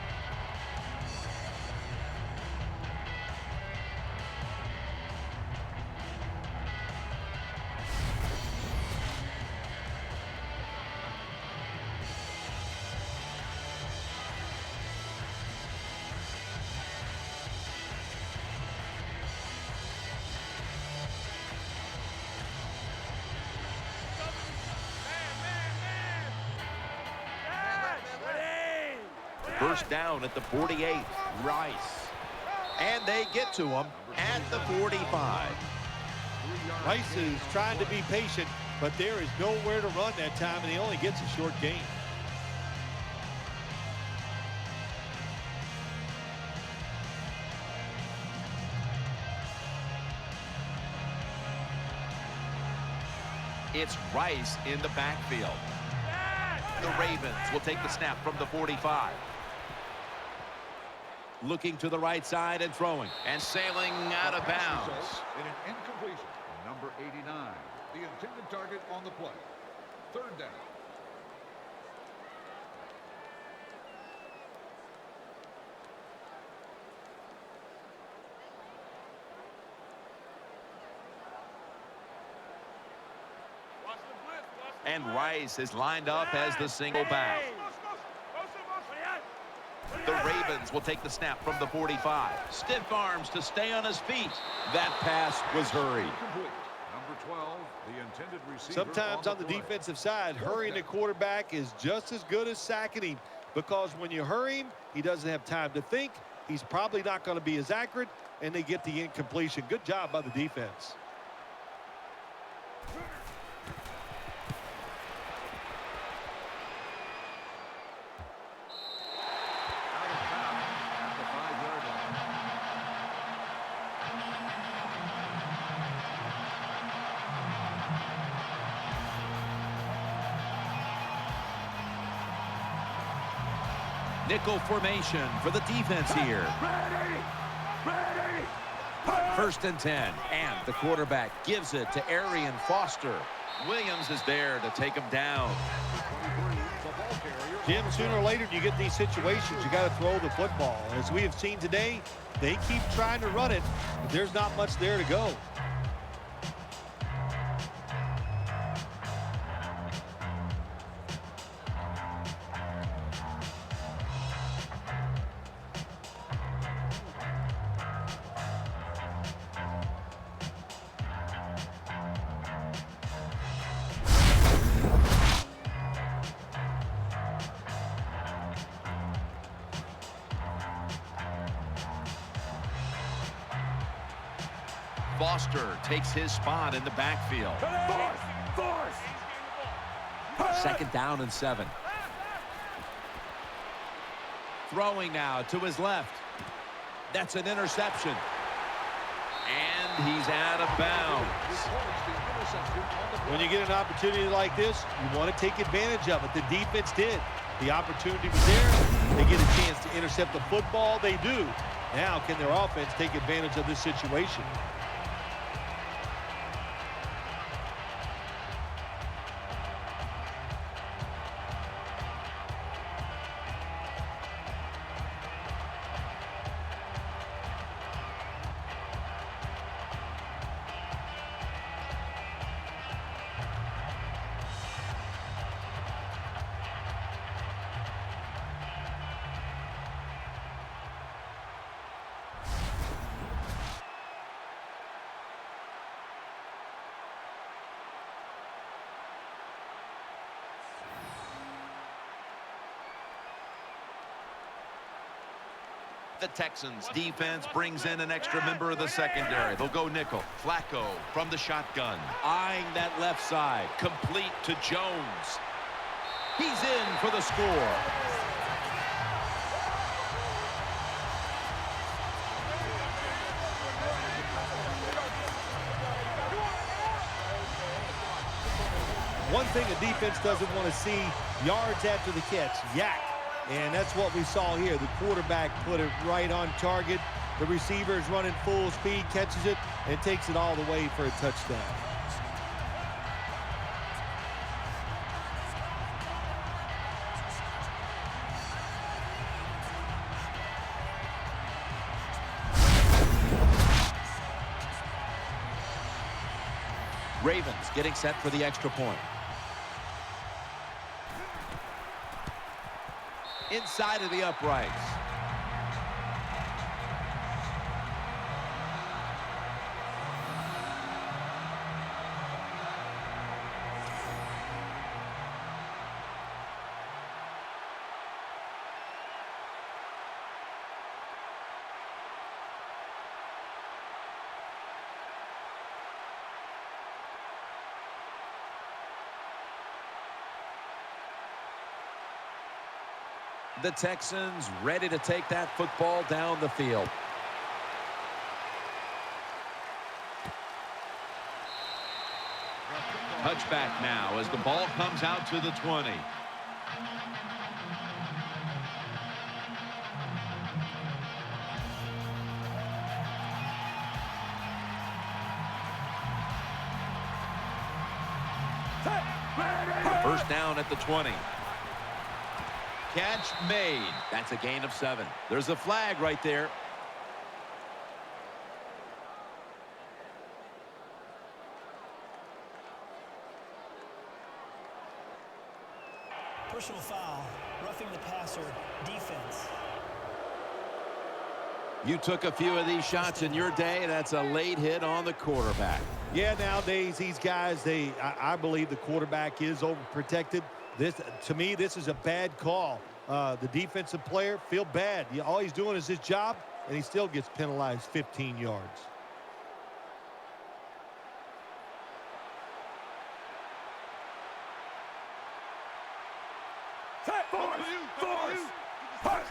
First down at the 48. Rice. And they get to him at the 45. Rice is trying to be patient, but there is nowhere to run that time, and he only gets a short gain. It's Rice in the backfield. The Ravens will take the snap from the 45. Looking to the right side and throwing. And sailing out of bounds. In an incompletion, number 89. The intended target on the play. 3rd down. And Rice is lined up as the single back. The Ravens will take the snap from the 45. Stiff arms to stay on his feet. That pass was hurried. Number 12, the intended receiver. Sometimes on the defensive side, hurrying the quarterback is just as good as sacking him, because when you hurry him, he doesn't have time to think. He's probably not going to be as accurate, and they get the incompletion. Good job by the defense. Nickel formation for the defense here. 1st and 10. And the quarterback gives it to Arian Foster. Williams is there to take him down. Jim, sooner or later you get these situations, you got to throw the football. As we have seen today, they keep trying to run it, but there's not much there to go. Foster takes his spot in the backfield. Second down and 7. Throwing now to his left. That's an interception. And he's out of bounds. When you get an opportunity like this, you want to take advantage of it. The defense did. The opportunity was there. They get a chance to intercept the football. They do. Now, can their offense take advantage of this situation? The Texans defense brings in an extra member of the secondary. They'll go nickel. Flacco from the shotgun. Eyeing that left side. Complete to Jones. He's in for the score. One thing a defense doesn't want to see, yards after the catch. Yak. And that's what we saw here. The quarterback put it right on target. The receiver is running full speed, catches it, and takes it all the way for a touchdown. Ravens getting set for the extra point. Inside of the uprights. The Texans ready to take that football down the field. Touchback now as the ball comes out to the 20. First down at the 20. Catch made. That's a gain of 7. There's a flag right there. Personal foul, roughing the passer, defense. You took a few of these shots in your day. That's a late hit on the quarterback. Yeah, nowadays these guys, I believe the quarterback is overprotected. To me, this is a bad call. The defensive player feel bad. All he's doing is his job, and he still gets penalized 15 yards.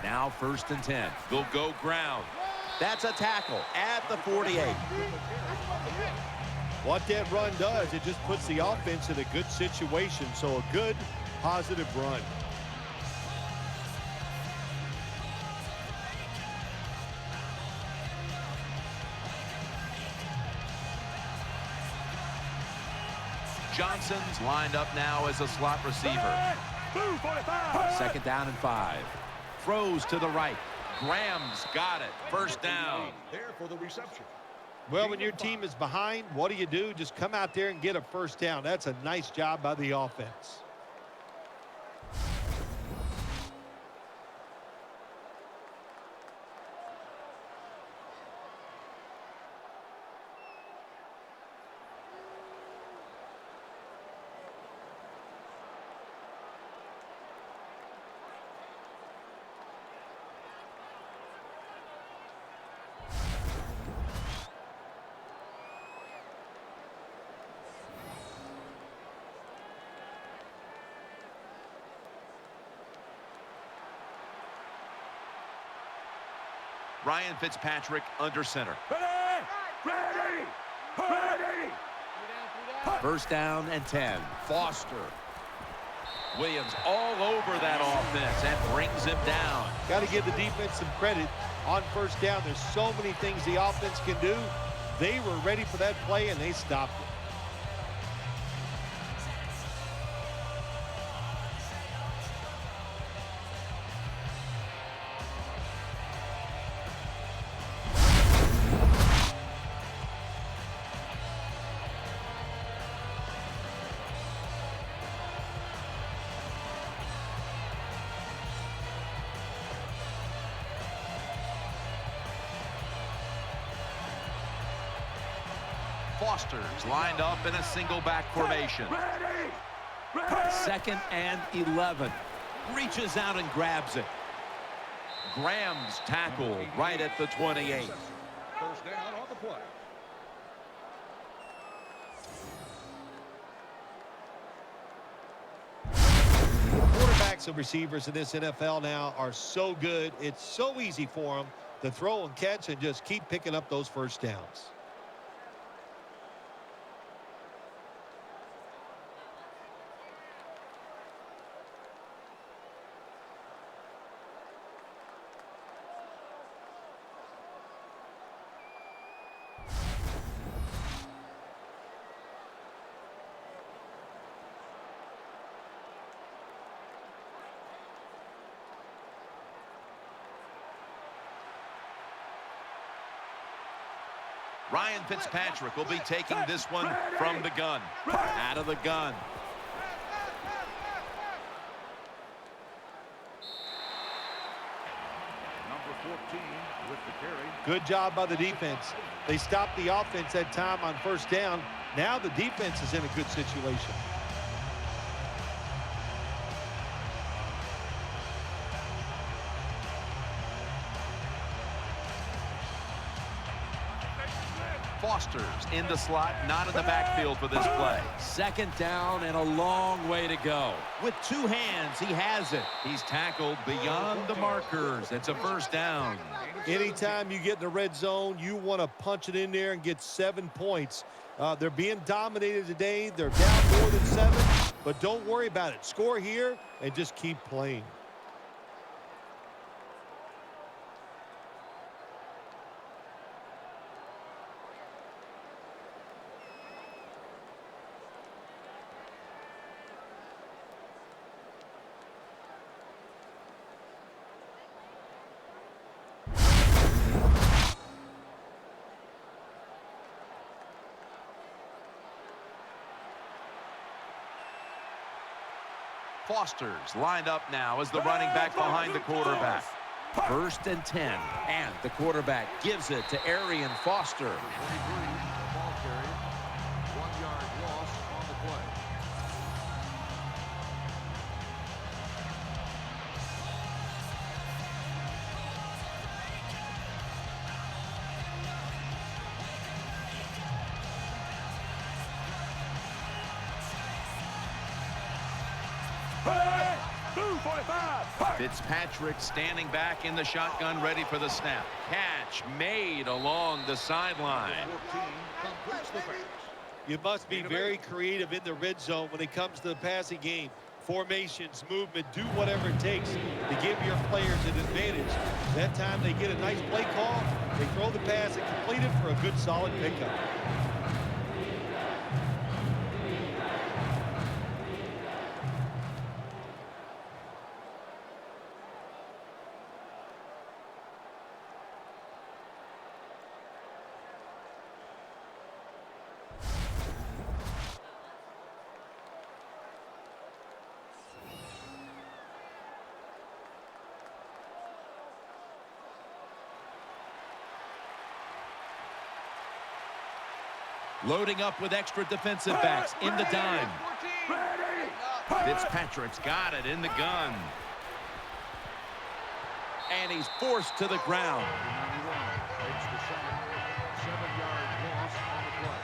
Now 1st and 10. They'll go ground. That's a tackle at the 48. What that run does, it just puts the offense in a good situation. So a good, positive run. Johnson's lined up now as a slot receiver. 2nd down and 5. Throws to the right. Graham's got it. First down. There for the reception. Well, when your team is behind, what do? Just come out there and get a first down. That's a nice job by the offense. Ryan Fitzpatrick under center. First down and 10. Foster. Williams all over that offense and brings him down. Got to give the defense some credit on first down. There's so many things the offense can do. They were ready for that play, and they stopped it. Foster's lined up in a single back formation. Second and 11. Reaches out and grabs it. Graham's tackle right at the 28. First down on the play. Quarterbacks and receivers in this NFL now are so good. It's so easy for them to throw and catch and just keep picking up those first downs. Ryan Fitzpatrick will be taking this one from the gun. Out of the gun. Number 14 with the carry. Good job by the defense. They stopped the offense that time on first down. Now the defense is in a good situation. Foster's in the slot, not in the backfield for this play. Second down and a long way to go. With two hands, he has it. He's tackled beyond the markers. It's a first down. Anytime you get in the red zone, you want to punch it in there and get 7 points. They're being dominated today. They're down more than 7, but don't worry about it. Score here and just keep playing. Foster's lined up now as the running back behind the quarterback. First and 10. And the quarterback gives it to Arian Foster. 23, the ball carrier. 1 yard loss on the play. Fitzpatrick standing back in the shotgun, ready for the snap. Catch made along the sideline. 14 completes the pass. You must be very creative in the red zone when it comes to the passing game. Formations, movement, do whatever it takes to give your players an advantage. That time they get a nice play call, they throw the pass and complete it for a good solid pickup. Loading up with extra defensive backs in the dime. Fitzpatrick's got it in the gun. And he's forced to the ground. 91 takes the sack. 7-yard loss on the play.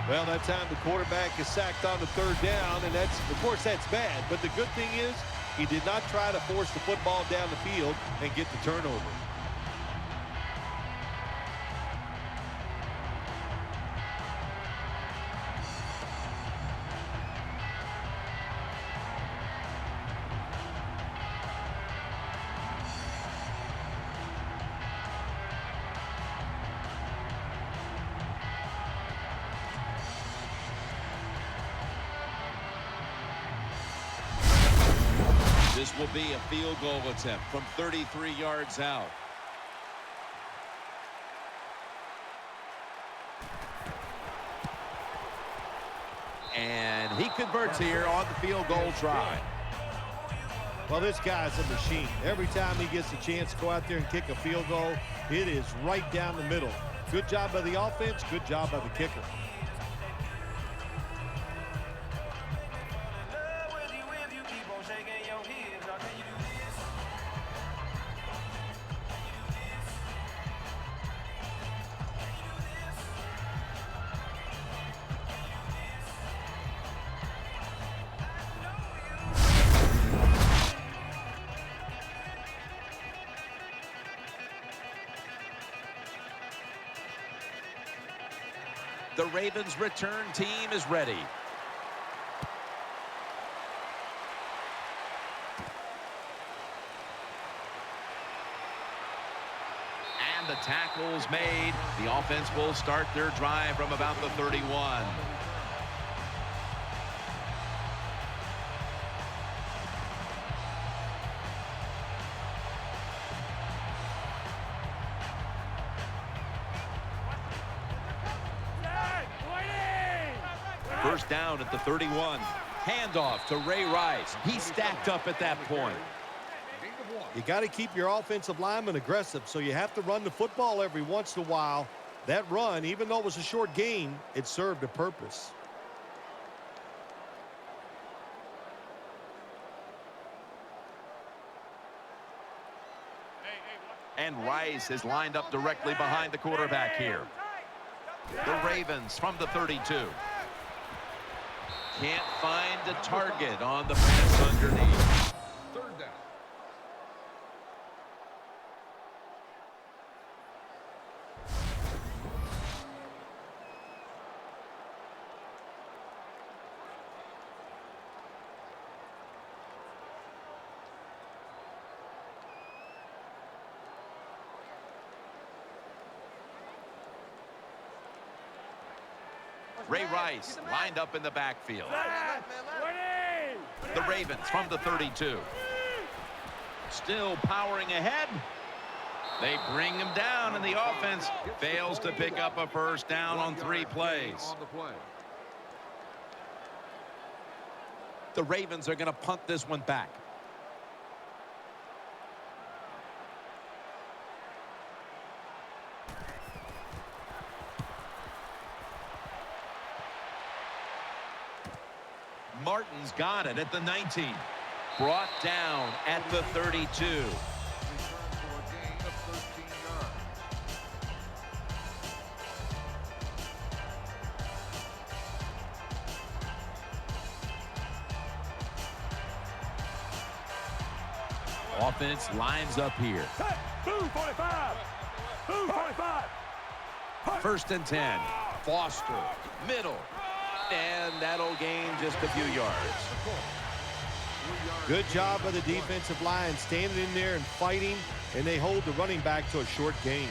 Well, that time the quarterback is sacked on the third down, and of course that's bad. But the good thing is He did not try to force the football down the field and get the turnover. This will be a field goal attempt from 33 yards out. And he converts here on the field goal try. Well, this guy's a machine. Every time he gets a chance to go out there and kick a field goal, it is right down the middle. Good job by the offense, good job by the kicker. The Ravens return team is ready. And the tackle's made. The offense will start their drive from about the 31. First down at the 31. Handoff to Ray Rice. He stacked up at that point. You got to keep your offensive lineman aggressive, so you have to run the football every once in a while. That run, even though it was a short gain, it served a purpose. And Rice is lined up directly behind the quarterback here. The Ravens from the 32. Can't find a target on the pass underneath. Third down. Ray Rice lined up in the backfield. The Ravens from the 32. Still powering ahead. They bring him down, and the offense fails to pick up a first down on 3 plays. The Ravens are going to punt this one back. Martin's got it at the 19. Brought down at the 32. Offense lines up here. First and 10. Foster, middle. And that'll gain just a few yards. Good job by the defensive line, standing in there and fighting, and they hold the running back to a short gain.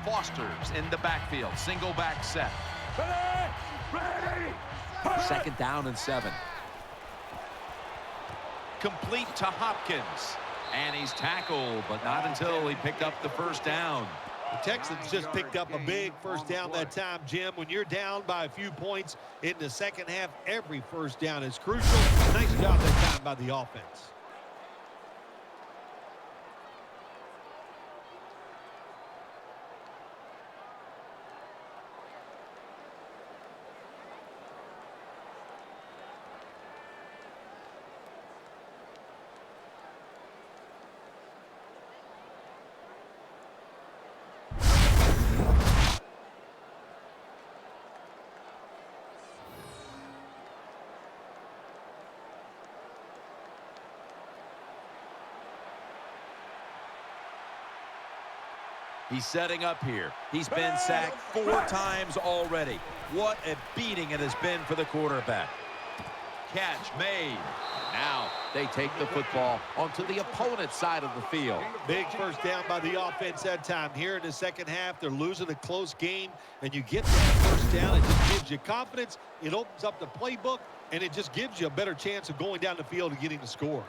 Foster's in the backfield. Single back set. Second down and 7. Complete to Hopkins. And he's tackled, but not until he picked up the first down. The Texans just picked up a big first down that time, Jim. When you're down by a few points in the second half, every first down is crucial. Nice job that time by the offense. He's setting up here. He's been sacked 4 times already. What a beating it has been for the quarterback. Catch made. Now they take the football onto the opponent's side of the field. Big first down by the offense that time. Here in the second half, they're losing a close game, and you get that first down. It just gives you confidence. It opens up the playbook, and it just gives you a better chance of going down the field and getting the score.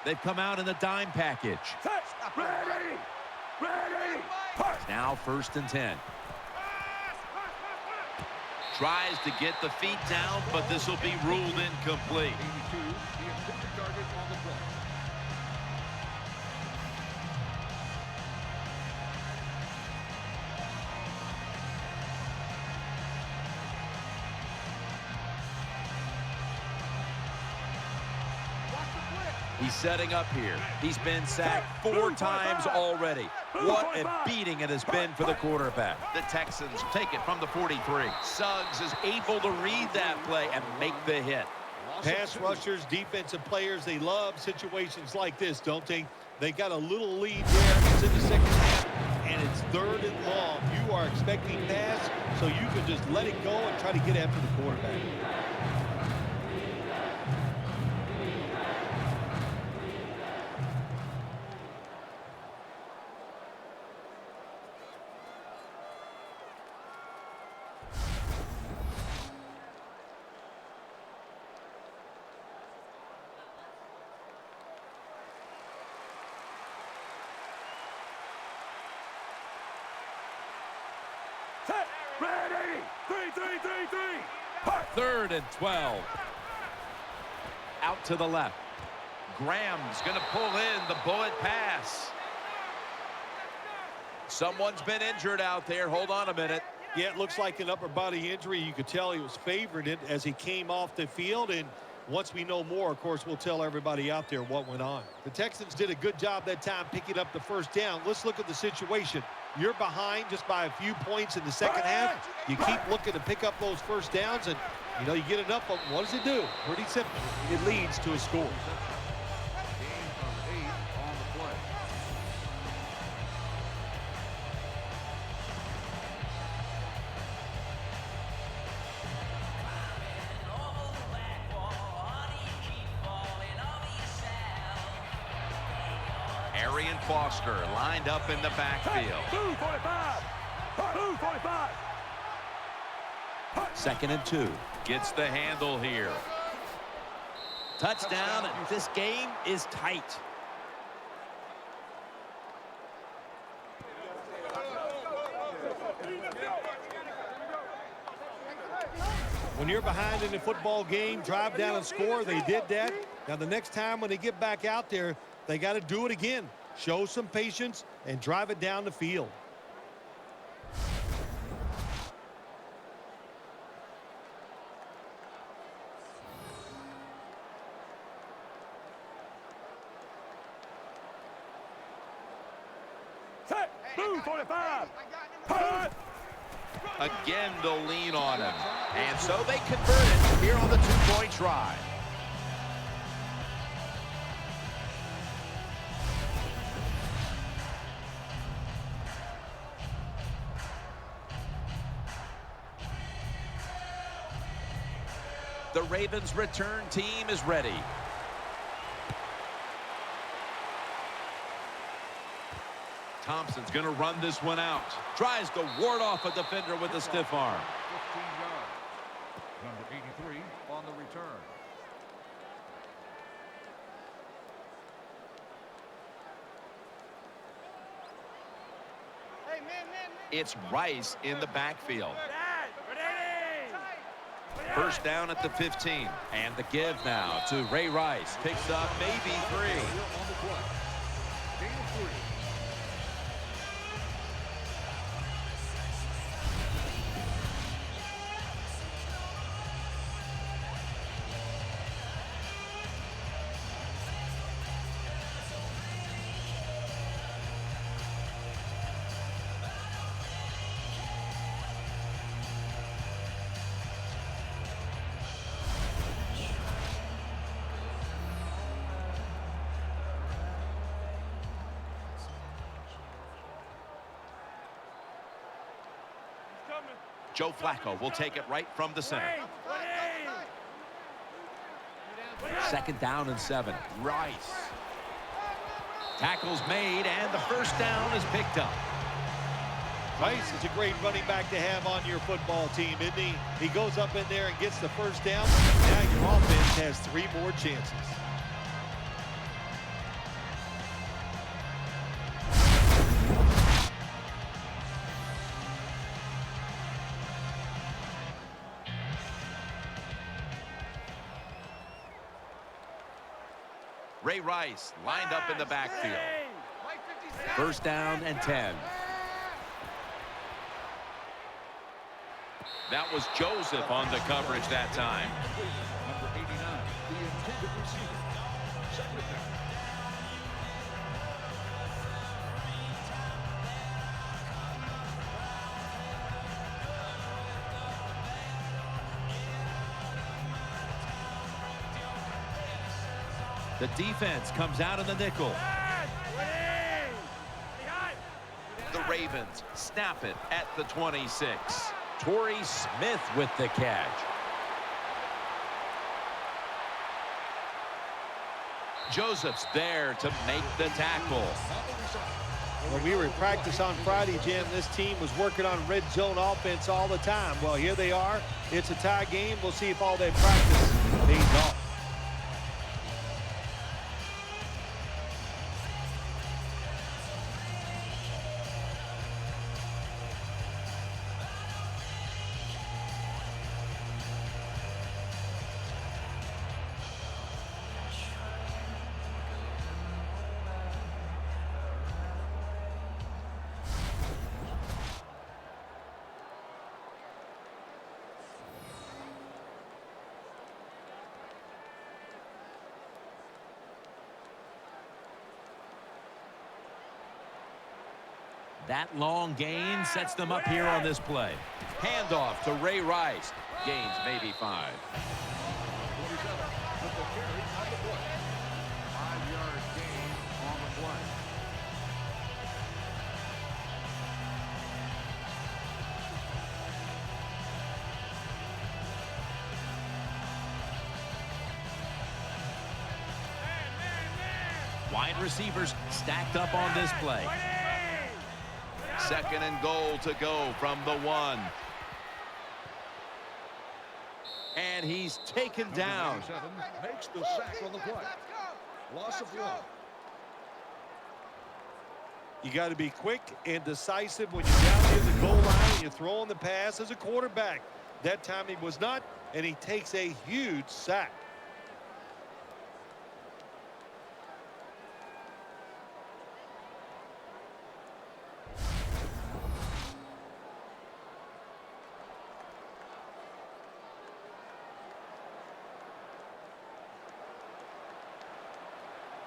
They've come out in the dime package. Ready! Ready! Now 1st and 10. Tries to get the feet down, but this will be ruled incomplete. He's setting up here. He's been sacked 4 times already. What a beating it has been for the quarterback. The Texans take it from the 43. Suggs is able to read that play and make the hit. Pass rushers, defensive players, they love situations like this, don't they? They got a little lead there. It's in the second half, and it's 3rd and long. You are expecting pass, so you can just let it go and try to get after the quarterback. Set! Ready! 3, 3, 3, 3! 3rd and 12. Out to the left. Graham's going to pull in the bullet pass. Someone's been injured out there. Hold on a minute. Yeah, it looks like an upper body injury. You could tell he was favoring it as he came off the field. And once we know more, of course, we'll tell everybody out there what went on. The Texans did a good job that time picking up the first down. Let's look at the situation. You're behind just by a few points in the second half. You keep looking to pick up those first downs, and, you know, you get enough of them. What does it do? Pretty simple. It leads to a score. Arian Foster lined up in the backfield. 245! 245! 2nd and 2. Gets the handle here. Touchdown. This game is tight. When you're behind in the football game, drive down and score. They did that. Now, the next time when they get back out there, they got to do it again. Show some patience and drive it down the field. Set! 245! Again, they'll lean on him. And so they convert it here on the 2-point try. The Ravens' return team is ready. Thompson's going to run this one out. Tries to ward off a defender with a stiff arm. 15 yards. Number 83 on the return. It's Rice in the backfield. First down at the 15. And the give now to Ray Rice. Picks up maybe 3. On the play. Gain of 3. Joe Flacco will take it right from the center. 2nd down and 7. Rice. Tackle's made, and the first down is picked up. Rice is a great running back to have on your football team, isn't he? He goes up in there and gets the first down. Now your offense has 3 more chances. Ray Rice lined up in the backfield. 1st down and 10. That was Joseph on the coverage that time. Number 89, the intended receiver. 2nd down. The defense comes out in the nickel. The Ravens snap it at the 26. Torrey Smith with the catch. Joseph's there to make the tackle. When we were in practice on Friday, Jim, this team was working on red zone offense all the time. Well, here they are. It's a tie game. We'll see if all that practice pays off. That long gain sets them up here on this play. Handoff to Ray Rice. Gains maybe 5. 27, with the carry on the play. 5-yard gain on the play. Wide receivers stacked up on this play. 2nd and goal to go from the 1. And he's taken down. 97 makes the sack on the play. Loss of 1. You got to be quick and decisive when you're down near the goal line and you're throwing the pass as a quarterback. That time he was not, and he takes a huge sack.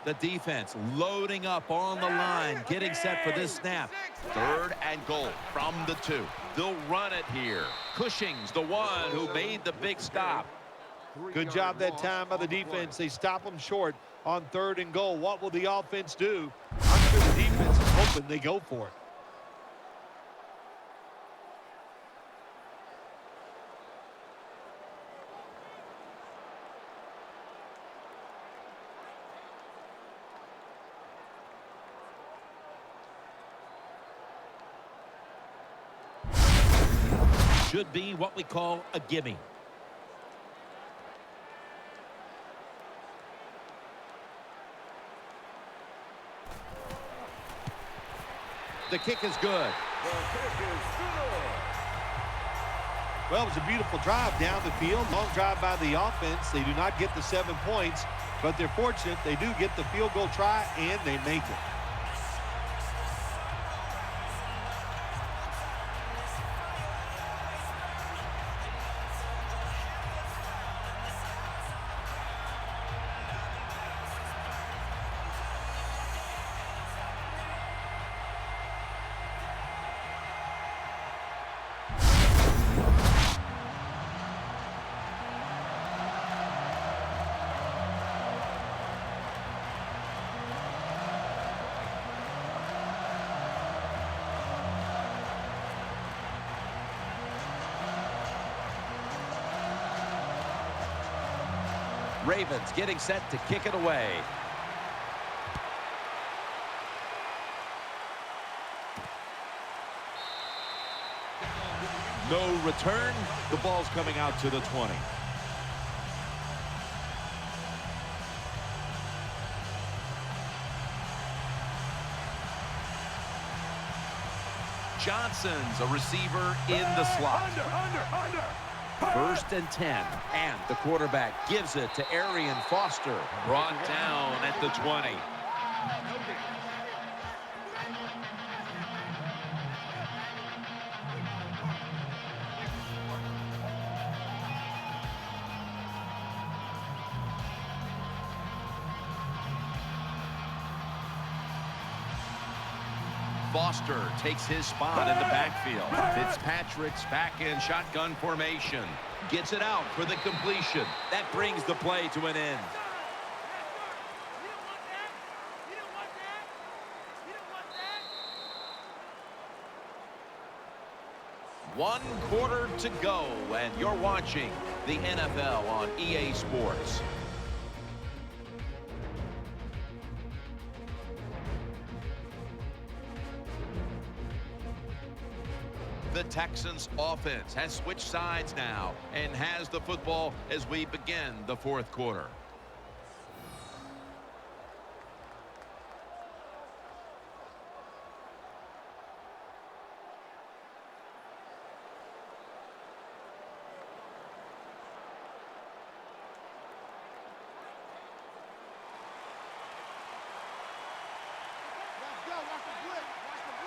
The defense loading up on the line, getting set for this snap. 3rd and goal from the 2. They'll run it here. Cushing's the one who made the big stop. Good job that time by the defense. They stop them short on 3rd and goal. What will the offense do? I'm sure the defense is hoping they go for it. Should be what we call a gimme. The kick is good. Well, it was a beautiful drive down the field. Long drive by the offense. They do not get the 7 points, but they're fortunate. They do get the field goal try, and they make it. Ravens getting set to kick it away. No return. The ball's coming out to the 20. Johnson's a receiver in the slot. First and 10. And the quarterback gives it to Arian Foster. Brought down at the 20. Foster takes his spot in the backfield. Fitzpatrick's back in shotgun formation. Gets it out for the completion. That brings the play to an end. One quarter to go, and you're watching the NFL on EA Sports. The Texans offense has switched sides now and has the football as we begin the fourth quarter.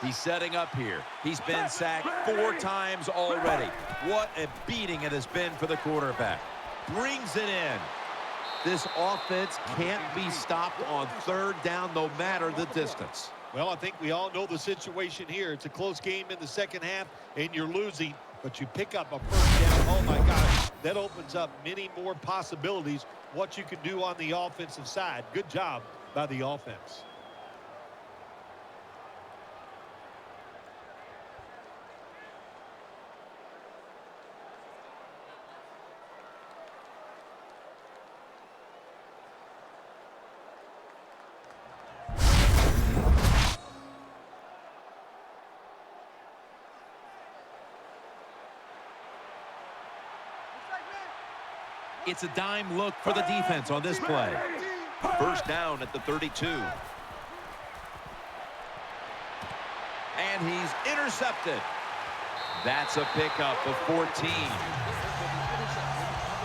He's setting up here. He's been sacked 4 times already. What a beating it has been for the quarterback. Brings it in. This offense can't be stopped on third down no matter the distance. Well, I think we all know the situation here. It's a close game in the second half, and you're losing, but you pick up a first down. Oh, my gosh. That opens up many more possibilities, what you can do on the offensive side. Good job by the offense. It's a dime look for the defense on this play. First down at the 32. And he's intercepted. That's a pickup of 14.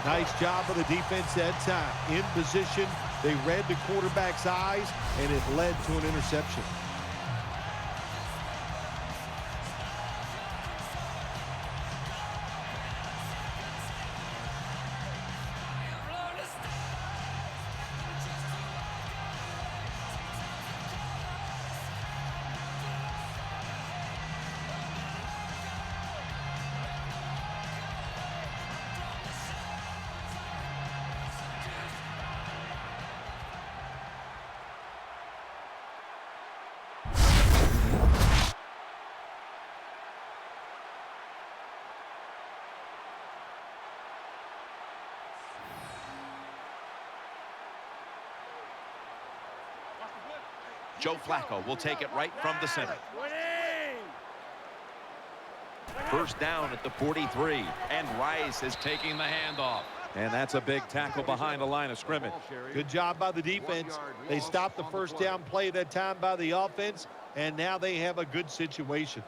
Nice job of the defense that time. In position, they read the quarterback's eyes, and it led to an interception. Joe Flacco will take it right from the center. First down at the 43, and Rice is taking the handoff. And that's a big tackle behind the line of scrimmage. Good job by the defense. They stopped the first down play that time by the offense, and now they have a good situation.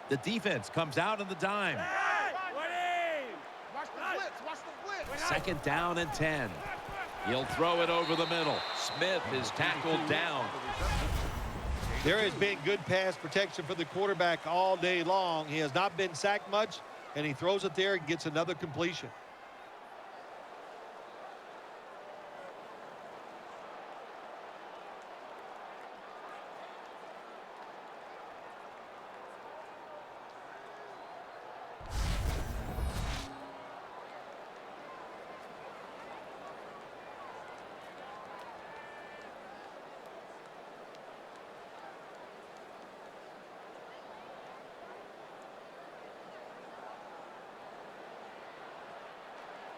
The defense comes out in the dime. Second down and 10. He'll throw it over the middle. Smith is tackled down. There has been good pass protection for the quarterback all day long. He has not been sacked much, and he throws it there and gets another completion.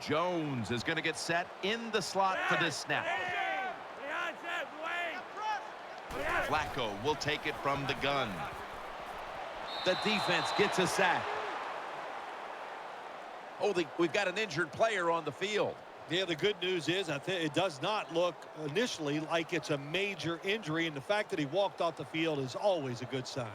Jones is going to get set in the slot for this snap. Flacco will take it from the gun. The defense gets a sack. Oh, we've got an injured player on the field. Yeah, the good news is I think it does not look initially like it's a major injury, and the fact that he walked off the field is always a good sign.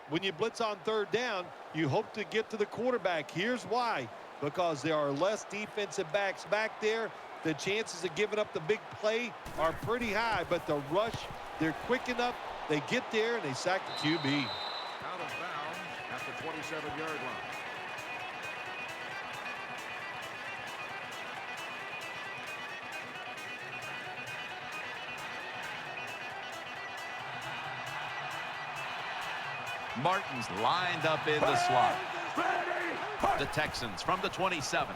When you blitz on third down, you hope to get to the quarterback. Here's why. Because there are less defensive backs back there. The chances of giving up the big play are pretty high, but the rush, they're quick enough. They get there, and they sack the QB. Out of bounds at the 27-yard line. Martin's lined up in the slot. The Texans from the 27.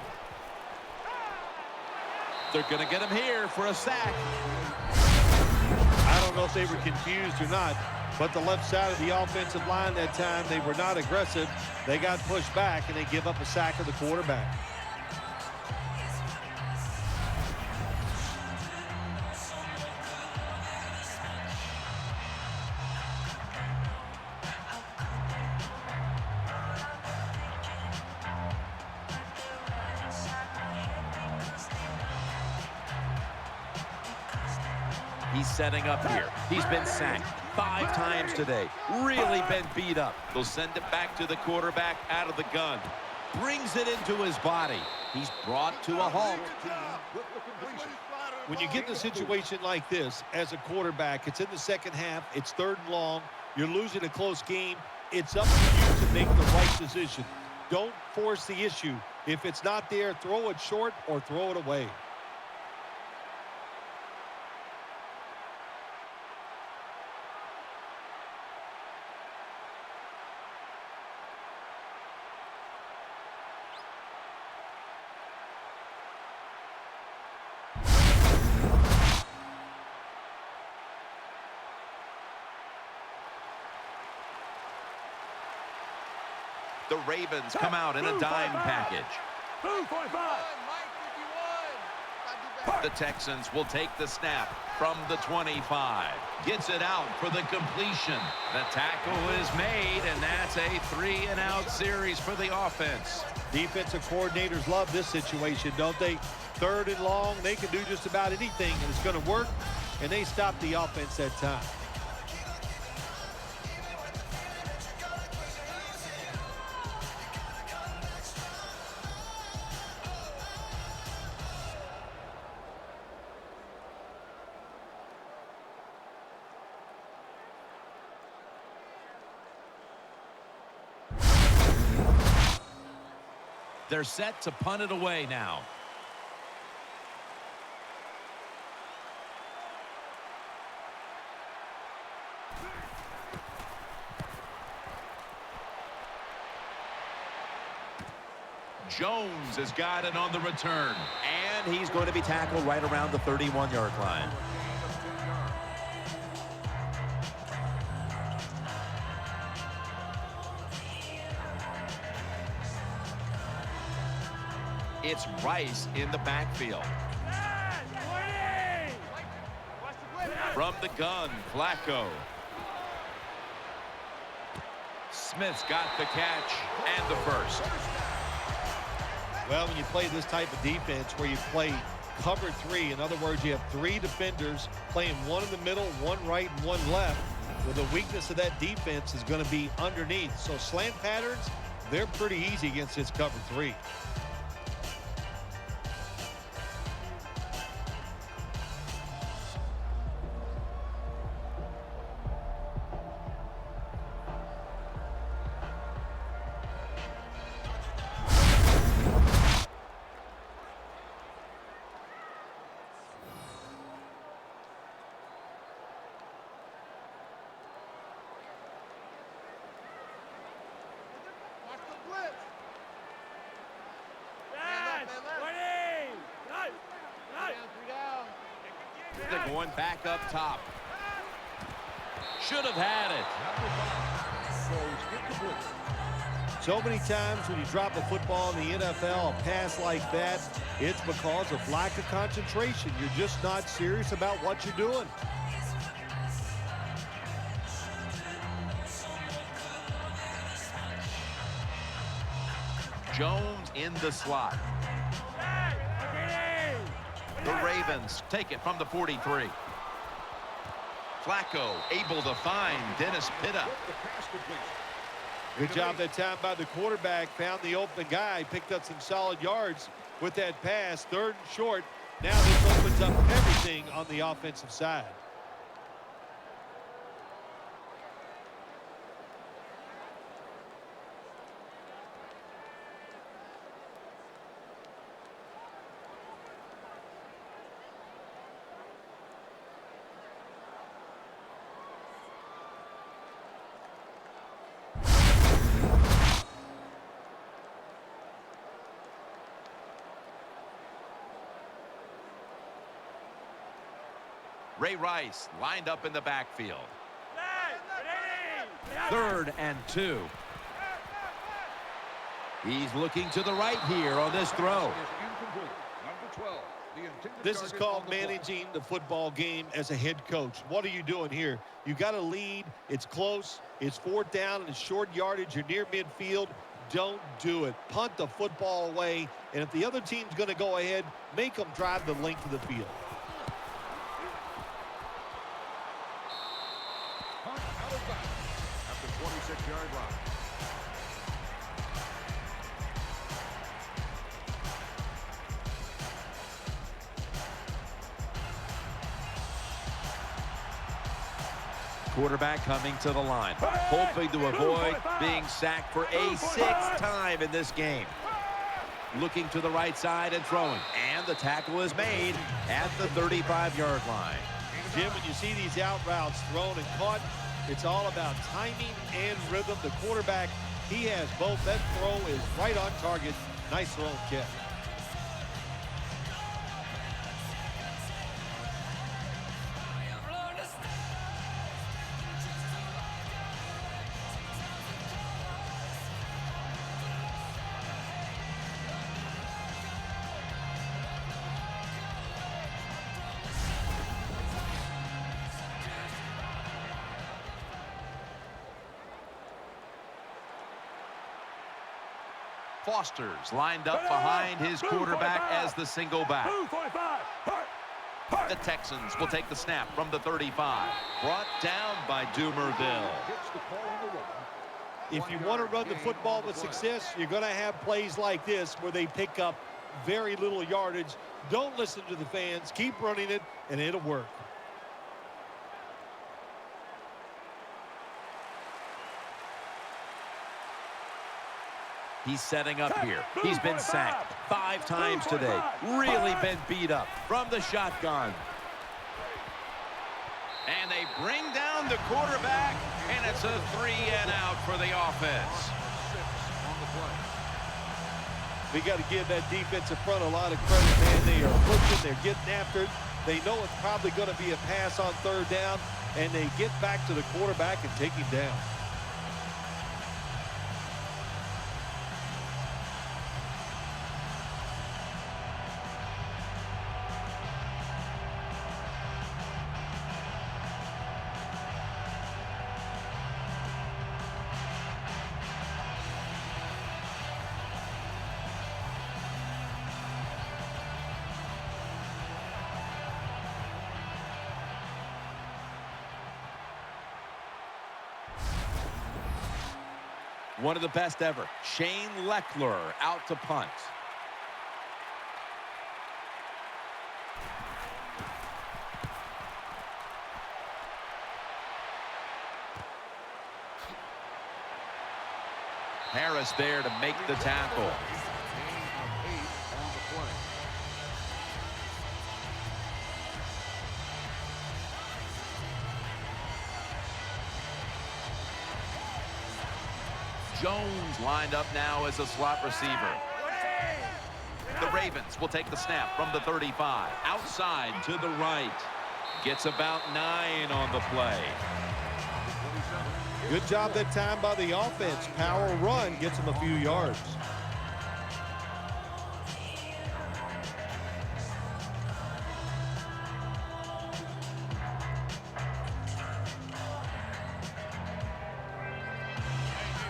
They're going to get him here for a sack. I don't know if they were confused or not, but the left side of the offensive line that time, they were not aggressive. They got pushed back, and they give up a sack of the quarterback. He's setting up here. He's been sacked 5 times today. Really been beat up. They'll send it back to the quarterback out of the gun. Brings it into his body. He's brought to a halt. When you get in a situation like this as a quarterback, it's in the second half. It's third and long. You're losing a close game. It's up to you to make the right decision. Don't force the issue. If it's not there, throw it short or throw it away. The Ravens come out in a dime package. The Texans will take the snap from the 25. Gets it out for the completion. The tackle is made, and that's a 3-and-out series for the offense. Defensive coordinators love this situation, don't they? Third and long, they can do just about anything, and it's going to work, and they stop the offense that time. They're set to punt it away now. Jones has got it on the return. And he's going to be tackled right around the 31-yard line. It's Rice in the backfield. From the gun, Flacco. Smith's got the catch and the first. Well, when you play this type of defense where you play cover 3, in other words, you have 3 defenders playing one in the middle, one right, and one left. Well, the weakness of that defense is going to be underneath. So slant patterns, they're pretty easy against this cover 3. They're going back up top. Should have had it. So many times when you drop a football in the NFL, a pass like that, it's because of lack of concentration. You're just not serious about what you're doing. Jones in the slot. The Ravens take it from the 43. Flacco able to find Dennis Pitta. Good job that time by the quarterback. Found the open guy. Picked up some solid yards with that pass. 3rd and short. Now this opens up everything on the offensive side. Ray Rice lined up in the backfield. 3rd and 2. He's looking to the right here on this throw. This is called managing the football game as a head coach. What are you doing here? You got to lead. It's close. It's 4th down and it's short yardage. You're near midfield. Don't do it. Punt the football away. And if the other team's going to go ahead, make them drive the length of the field. Punt out of bounds at the 26-yard line. Quarterback coming to the line, hoping to avoid being sacked for a 6th time in this game. Looking to the right side and throwing. And the tackle is made at the 35-yard line. Jim, when you see these out routes thrown and caught, it's all about timing and rhythm. The quarterback, he has both. That throw is right on target. Nice throw and catch. Foster's lined up behind his quarterback as the single back. The Texans will take the snap from the 35. Brought down by Dumerville. If you want to run the football with success, you're going to have plays like this where they pick up very little yardage. Don't listen to the fans. Keep running it, and it'll work. He's setting up here. He's been sacked 5 times today. Really been beat up from the shotgun. And they bring down the quarterback, and it's a 3-and-out for the offense. We got to give that defensive front a lot of credit, man. They are pushing. They're getting after it. They know it's probably going to be a pass on 3rd down, and they get back to the quarterback and take him down. One of the best ever, Shane Leckler out to punt. Harris there to make the tackle. Jones lined up now as a slot receiver. The Ravens will take the snap from the 35. Outside to the right. Gets about 9 on the play. Good job that time by the offense. Power run gets them a few yards.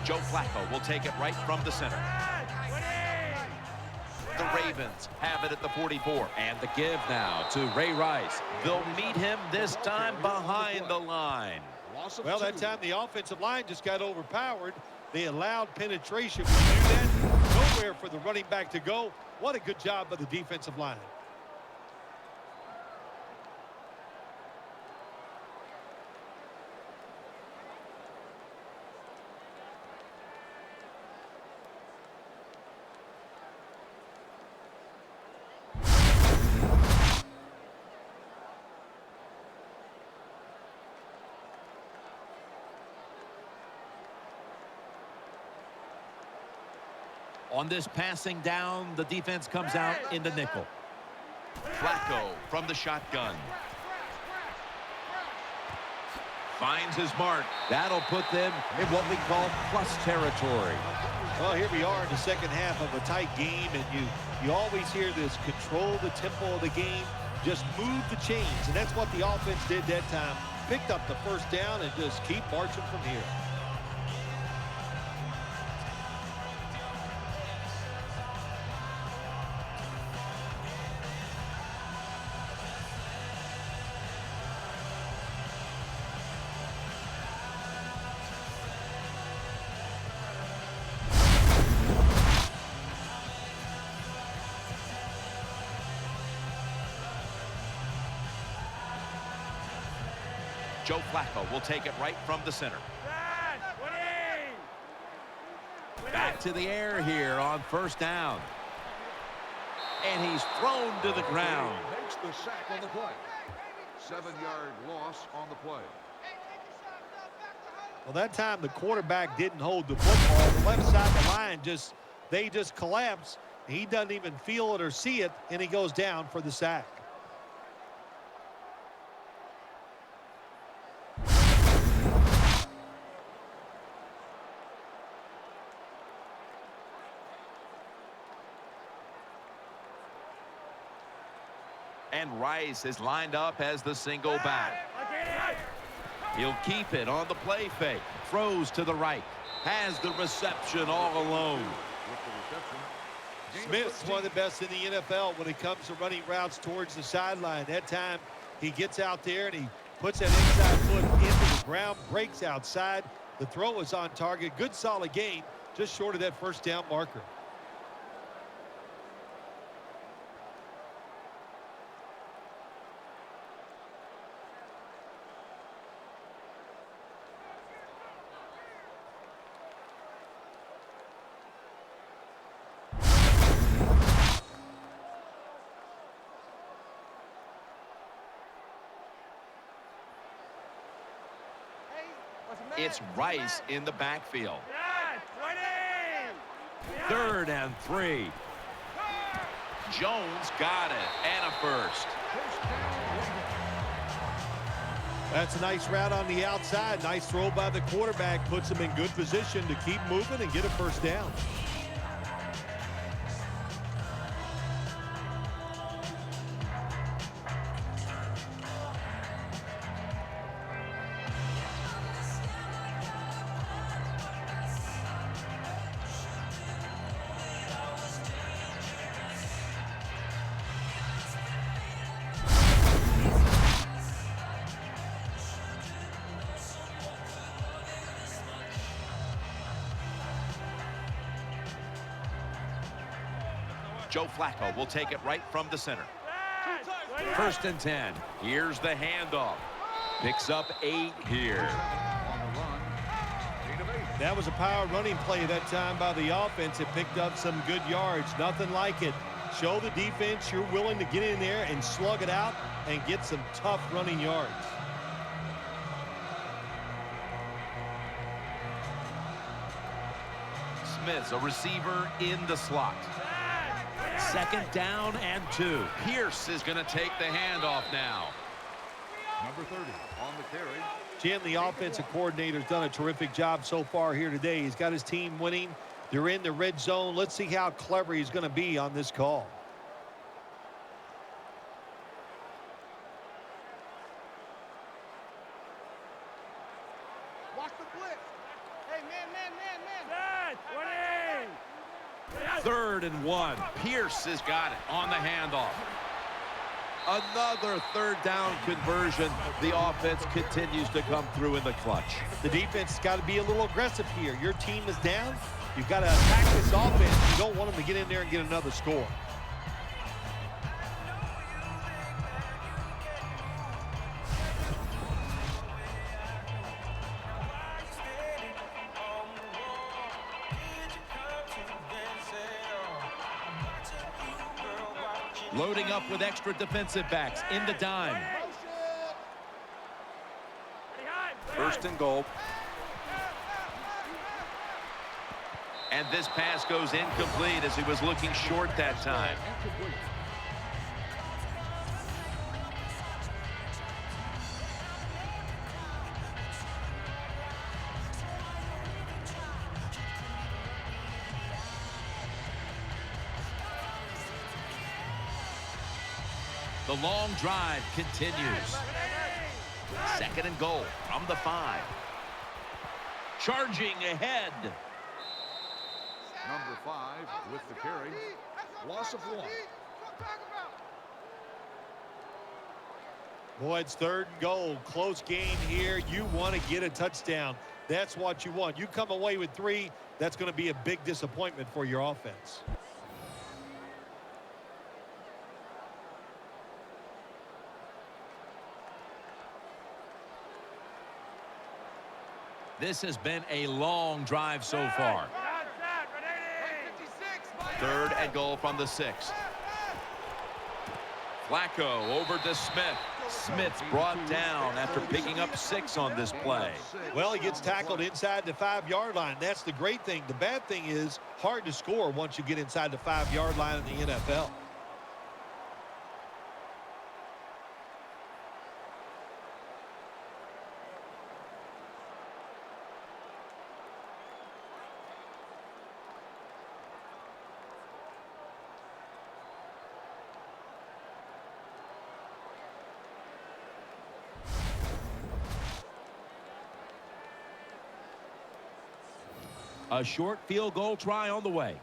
Joe Flacco will take it right from the center. The Ravens have it at the 44. And the give now to Ray Rice. They'll meet him this time behind the line. Well, that time the offensive line just got overpowered. They allowed penetration. When you do that, nowhere for the running back to go. What a good job by the defensive line. On this passing down, the defense comes out in the nickel. Flacco from the shotgun. Finds his mark. That'll put them in what we call plus territory. Well, here we are in the second half of a tight game, and you always hear this: control the tempo of the game, just move the chains, and that's what the offense did that time. Picked up the first down and just keep marching from here. Joe Flacco will take it right from the center. Back to the air here on first down. And he's thrown to the ground. Makes the sack on the play. 7-yard loss on the play. Well, that time the quarterback didn't hold the football. The left side of the line they just collapse. He doesn't even feel it or see it, and he goes down for the sack. And Rice is lined up as the single back. He'll keep it on the play fake. Throws to the right. Has the reception all alone. Smith's one of the best in the NFL when it comes to running routes towards the sideline. That time he gets out there and he puts that inside foot into the ground, breaks outside. The throw is on target. Good solid gain, just short of that first down marker. It's Rice in the backfield. 3rd and 3. Jones got it, and a first. That's a nice route on the outside. Nice throw by the quarterback. Puts him in good position to keep moving and get a first down. Joe Flacco will take it right from the center. 1st and 10. Here's the handoff. Picks up 8 here. That was a power running play that time by the offense. It picked up some good yards. Nothing like it. Show the defense you're willing to get in there and slug it out and get some tough running yards. Smith's a receiver in the slot. 2nd down and 2. Pierce is going to take the handoff now. Number 30 on the carry. Jim, the offensive coordinator's done a terrific job so far here today. He's got his team winning. They're in the red zone. Let's see how clever he's going to be on this call. Watch the blitz. Hey, man. 3rd and 1. Pierce has got it on the handoff. Another 3rd down conversion. The offense continues to come through in the clutch. The defense has got to be a little aggressive here. Your team is down. You've got to attack this offense. You don't want them to get in there and get another score. Loading up with extra defensive backs in the dime. 1st and goal. And this pass goes incomplete as he was looking short that time. The long drive continues. 2nd and goal from the 5. Charging ahead. Number 5 with the carry. Loss of 1. Boy, it's 3rd and goal. Close game here. You want to get a touchdown. That's what you want. You come away with 3, that's going to be a big disappointment for your offense. This has been a long drive so far. 3rd and goal from the 6. Flacco over to Smith. Smith's brought down after picking up 6 on this play. Well, he gets tackled inside the 5-yard line. That's the great thing. The bad thing is hard to score once you get inside the 5-yard line in the NFL. A short field goal try on the way.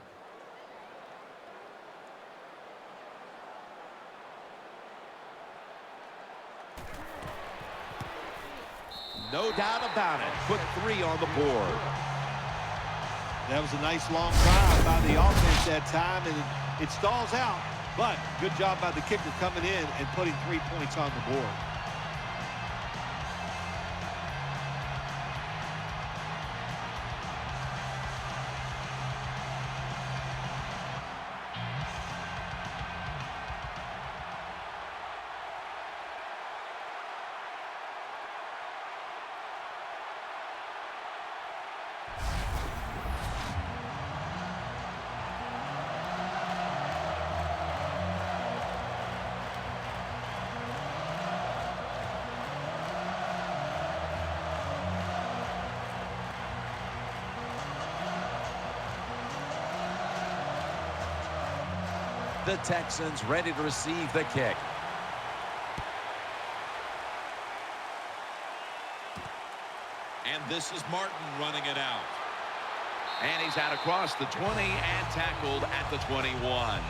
No doubt about it. Put 3 on the board. That was a nice long drive by the offense that time, and it stalls out. But good job by the kicker coming in and putting 3 points on the board. The Texans ready to receive the kick. And this is Martin running it out. And he's out across the 20 and tackled at the 21.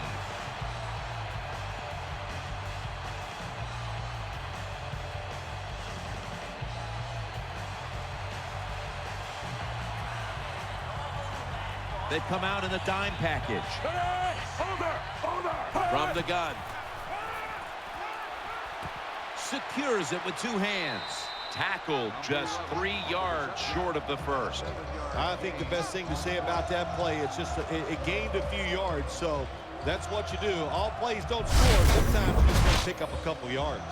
They've come out in the dime package. From the gun. Secures it with 2 hands. Tackled just 3 yards short of the first. I think the best thing to say about that play, it's just it gained a few yards, so that's what you do. All plays don't score. Sometimes you just want to pick up a couple yards.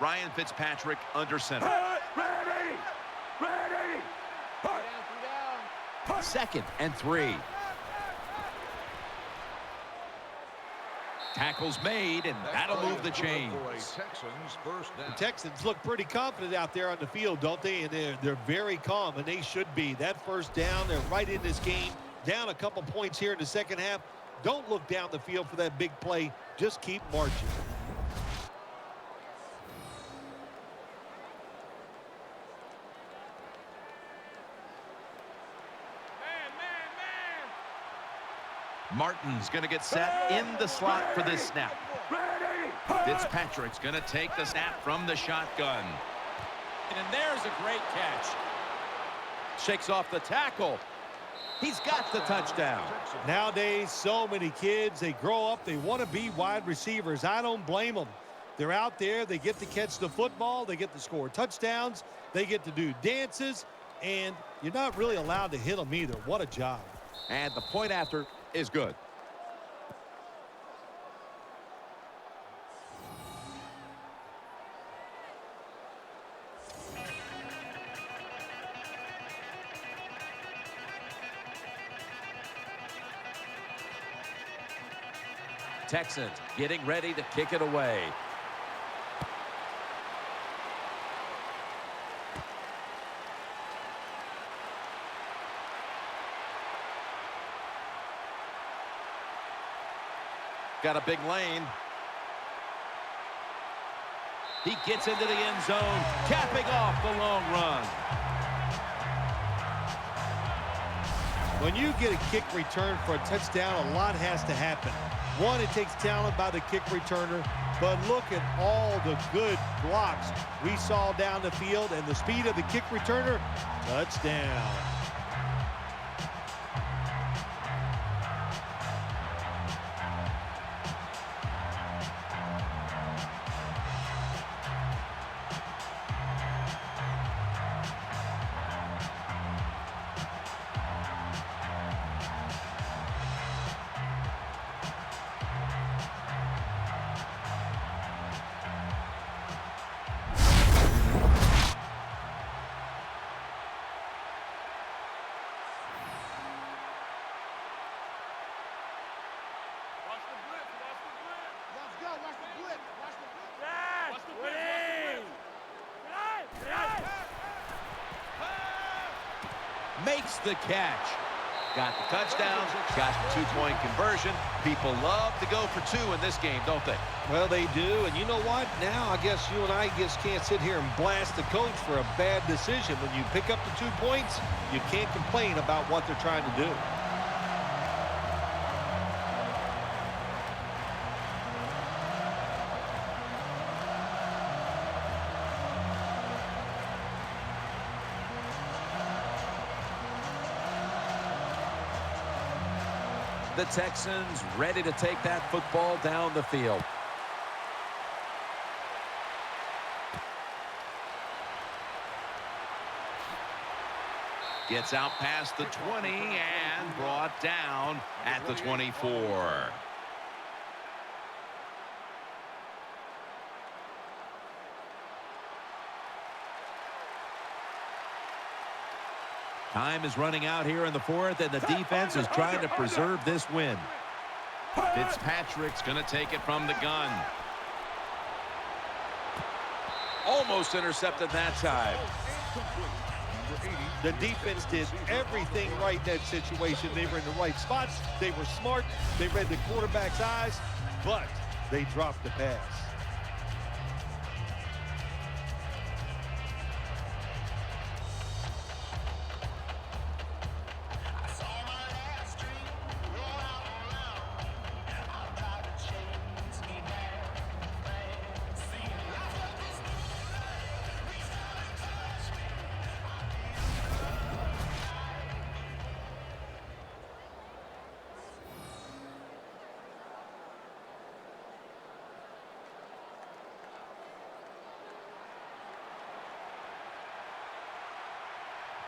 Ryan Fitzpatrick under center. Ready! Ready! Second and 3. Tackles made, and that'll move the chains. Texans first down. The Texans look pretty confident out there on the field, don't they? And they're very calm, and they should be. That first down, they're right in this game. Down a couple points here in the second half. Don't look down the field for that big play. Just keep marching. Martin's going to get set in the slot for this snap. Fitzpatrick's going to take the snap from the shotgun. And there's a great catch. Shakes off the tackle. He's got the touchdown. Nowadays, so many kids, they grow up, they want to be wide receivers. I don't blame them. They're out there, they get to catch the football, they get to score touchdowns, they get to do dances, and you're not really allowed to hit them either. What a job. And the point after is good. Texans getting ready to kick it away. Got a big lane. He gets into the end zone, capping off the long run. When you get a kick return for a touchdown, a lot has to happen. One, it takes talent by the kick returner, but look at all the good blocks we saw down the field and the speed of the kick returner. Touchdown. Makes the catch. Got the touchdown, got the two-point conversion. People love to go for two in this game, don't they? Well, they do, and you know what? Now I guess you and I just can't sit here and blast the coach for a bad decision. When you pick up the 2 points, you can't complain about what they're trying to do. The Texans ready to take that football down the field. Gets out past the 20 and brought down at the 24. Time is running out here in the fourth, and the defense is trying to preserve this win. Fitzpatrick's going to take it from the gun. Almost intercepted that time. The defense did everything right in that situation. They were in the right spots. They were smart. They read the quarterback's eyes, but they dropped the pass.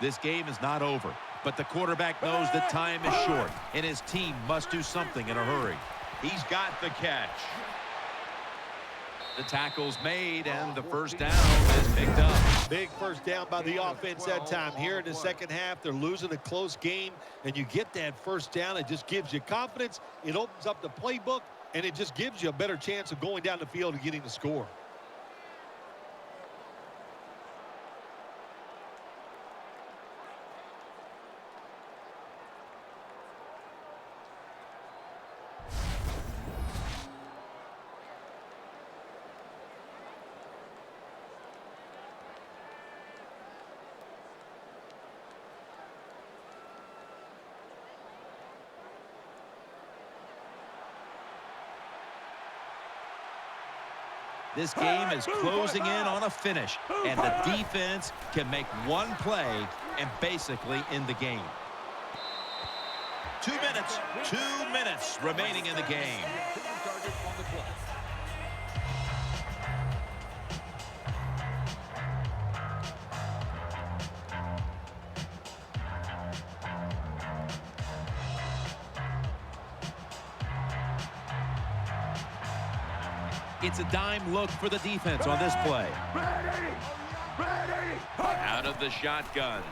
This game is not over, but the quarterback knows that time is short, and his team must do something in a hurry. He's got the catch. The tackle's made, and the first down is picked up. Big first down by the offense that time. Here in the second half, they're losing a close game, and you get that first down. It just gives you confidence. It opens up the playbook, and it just gives you a better chance of going down the field and getting the score. This game is closing in on a finish, and the defense can make one play and basically end the game. 2 minutes remaining in the game. It's a dime look for the defense on this play. Out of the shotgun.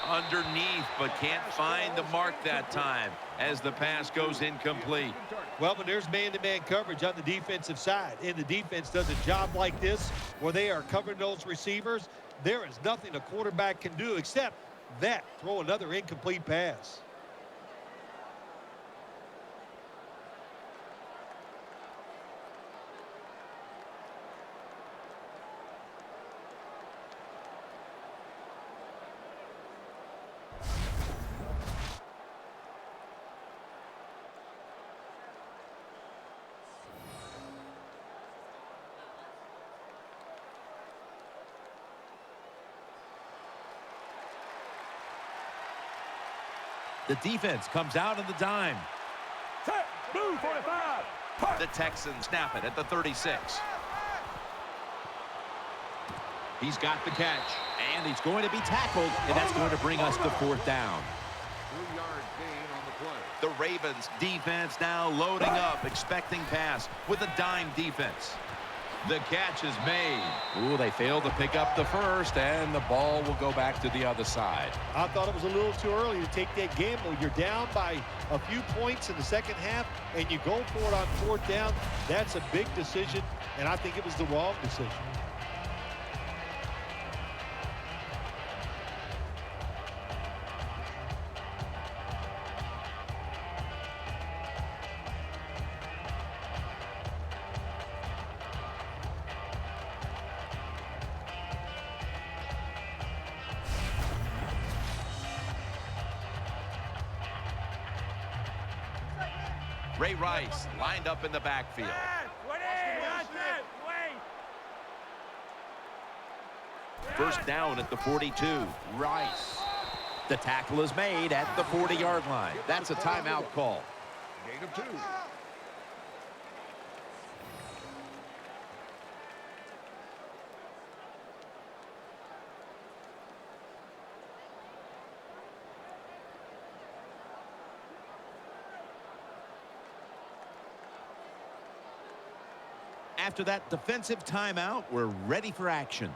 Underneath, but can't find the mark that time as the pass goes incomplete. Well, when there's man-to-man coverage on the defensive side, and the defense does a job like this where they are covering those receivers, there is nothing a quarterback can do except that, throw another incomplete pass. The defense comes out of the dime. Set, move, 45. The Texans snap it at the 36. He's got the catch, and he's going to be tackled, and that's going to bring us to fourth down. 3-yard gain on the play. The Ravens defense now loading up, expecting pass with a dime defense. The catch is made. Ooh, they failed to pick up the first, and the ball will go back to the other side. I thought it was a little too early to take that gamble. You're down by a few points in the second half, and you go for it on fourth down. That's a big decision, and I think it was the wrong decision. Ray Rice lined up in the backfield. First down at the 42. Rice. The tackle is made at the 40-yard line. That's a timeout call. Gain of 2. After that defensive timeout, we're ready for action.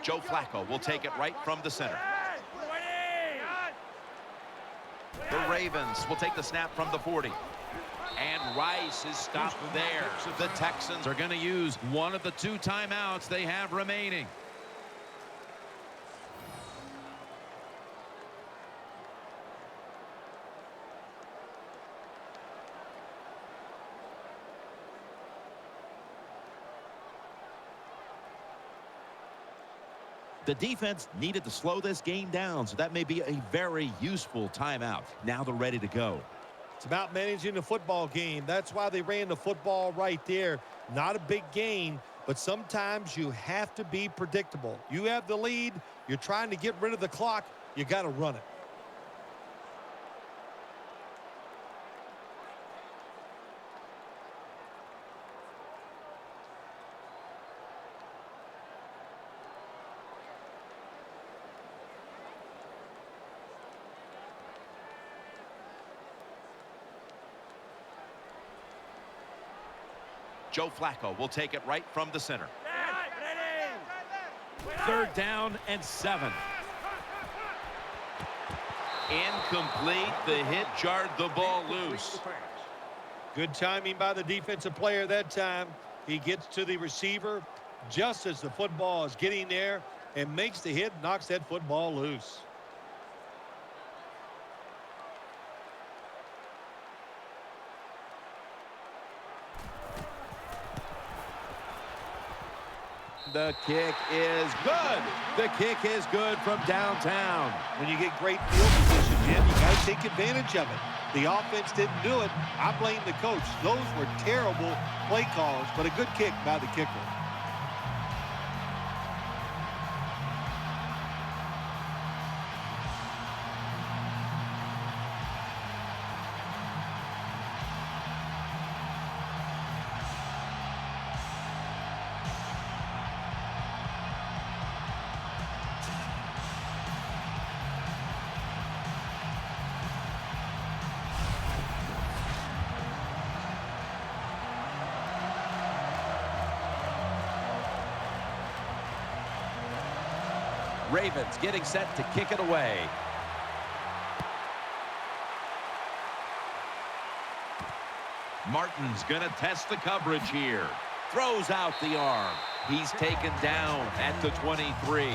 Joe Flacco will take it right from the center. The Ravens will take the snap from the 40. And Rice is stopped there. The Texans are going to use one of the 2 timeouts they have remaining. The defense needed to slow this game down, so that may be a very useful timeout. Now they're ready to go. It's about managing the football game. That's why they ran the football right there. Not a big gain, but sometimes you have to be predictable. You have the lead. You're trying to get rid of the clock. You got to run it. Joe Flacco will take it right from the center. 3rd down and 7. Incomplete. The hit jarred the ball loose. Good timing by the defensive player that time. He gets to the receiver just as the football is getting there and makes the hit, knocks that football loose. The kick is good. The kick is good from downtown. When you get great field position, Jim, you got to take advantage of it. The offense didn't do it. I blame the coach. Those were terrible play calls, but a good kick by the kicker. Ravens getting set to kick it away. Martin's going to test the coverage here. Throws out the arm. He's taken down at the 23.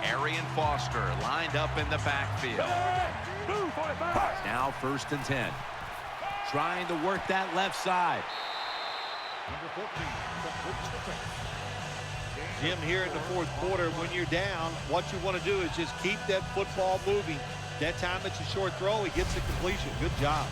Arian Foster lined up in the backfield. Now 1st and 10. Trying to work that left side. Jim, here in the 4th quarter, when you're down, what you want to do is just keep that football moving. That time it's a short throw. He gets the completion. Good job.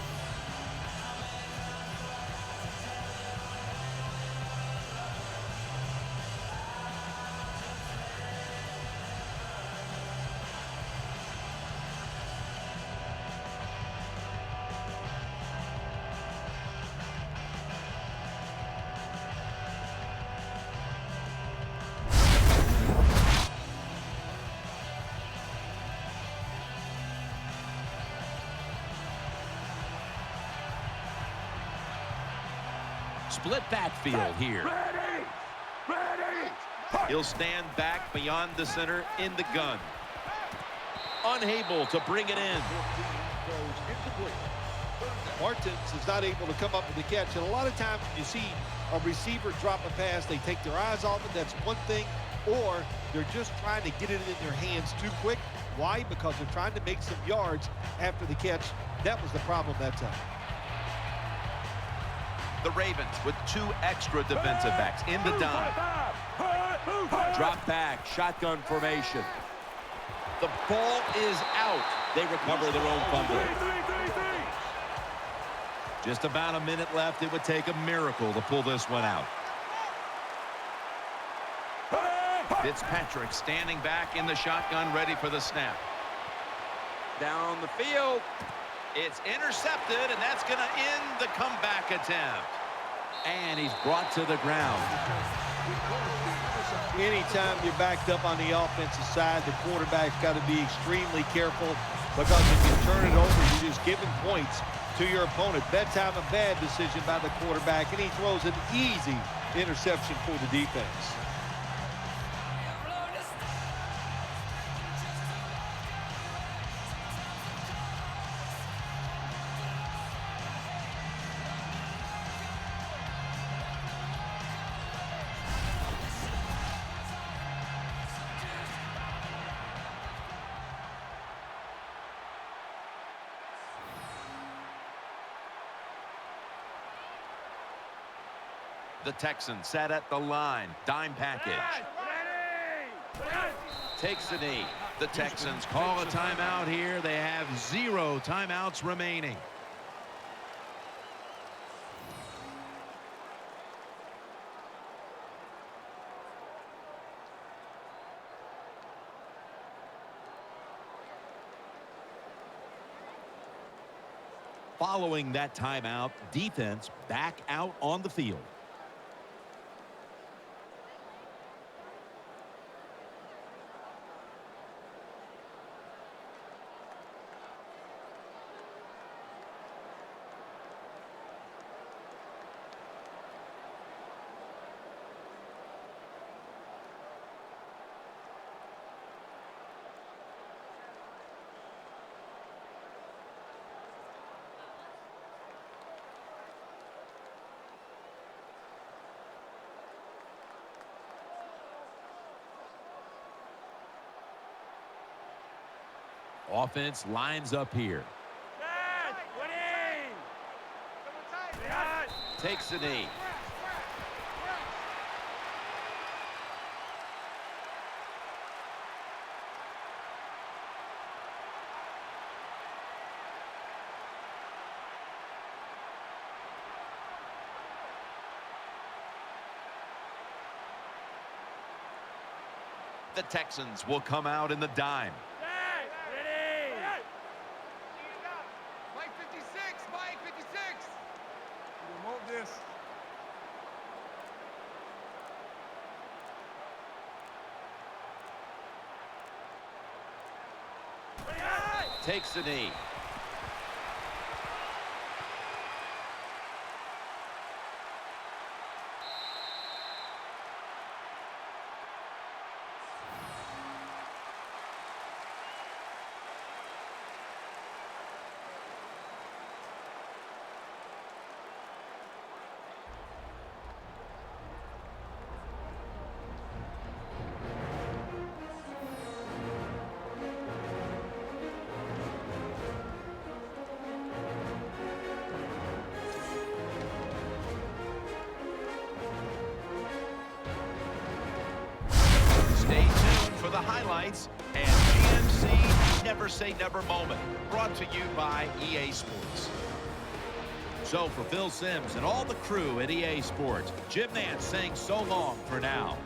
Split backfield here. He'll stand back beyond the center in the gun. Unable to bring it in. Martins is not able to come up with the catch. And a lot of times when you see a receiver drop a pass, they take their eyes off it. That's one thing. Or they're just trying to get it in their hands too quick. Why? Because they're trying to make some yards after the catch. That was the problem that time. The Ravens with 2 extra defensive backs in the dime. Drop back, shotgun formation. The ball is out. They recover their own fumble. Just about a minute left. It would take a miracle to pull this one out. Fitzpatrick standing back in the shotgun, ready for the snap. Down the field. It's intercepted, and that's going to end the comeback attempt. And he's brought to the ground. Anytime you're backed up on the offensive side, the quarterback's got to be extremely careful, because if you turn it over, you're just giving points to your opponent. That time a bad decision by the quarterback, and he throws an easy interception for the defense. The Texans set at the line. Dime package. Takes the knee. The Texans call a timeout here. They have 0 timeouts remaining. Following that timeout, defense back out on the field. Offense lines up here. Takes the knee. The Texans will come out in the dime. Takes the knee. Stay tuned for the highlights and GMC Never Say Never moment, brought to you by EA Sports. So for Phil Simms and all the crew at EA Sports, Jim Nance saying so long for now.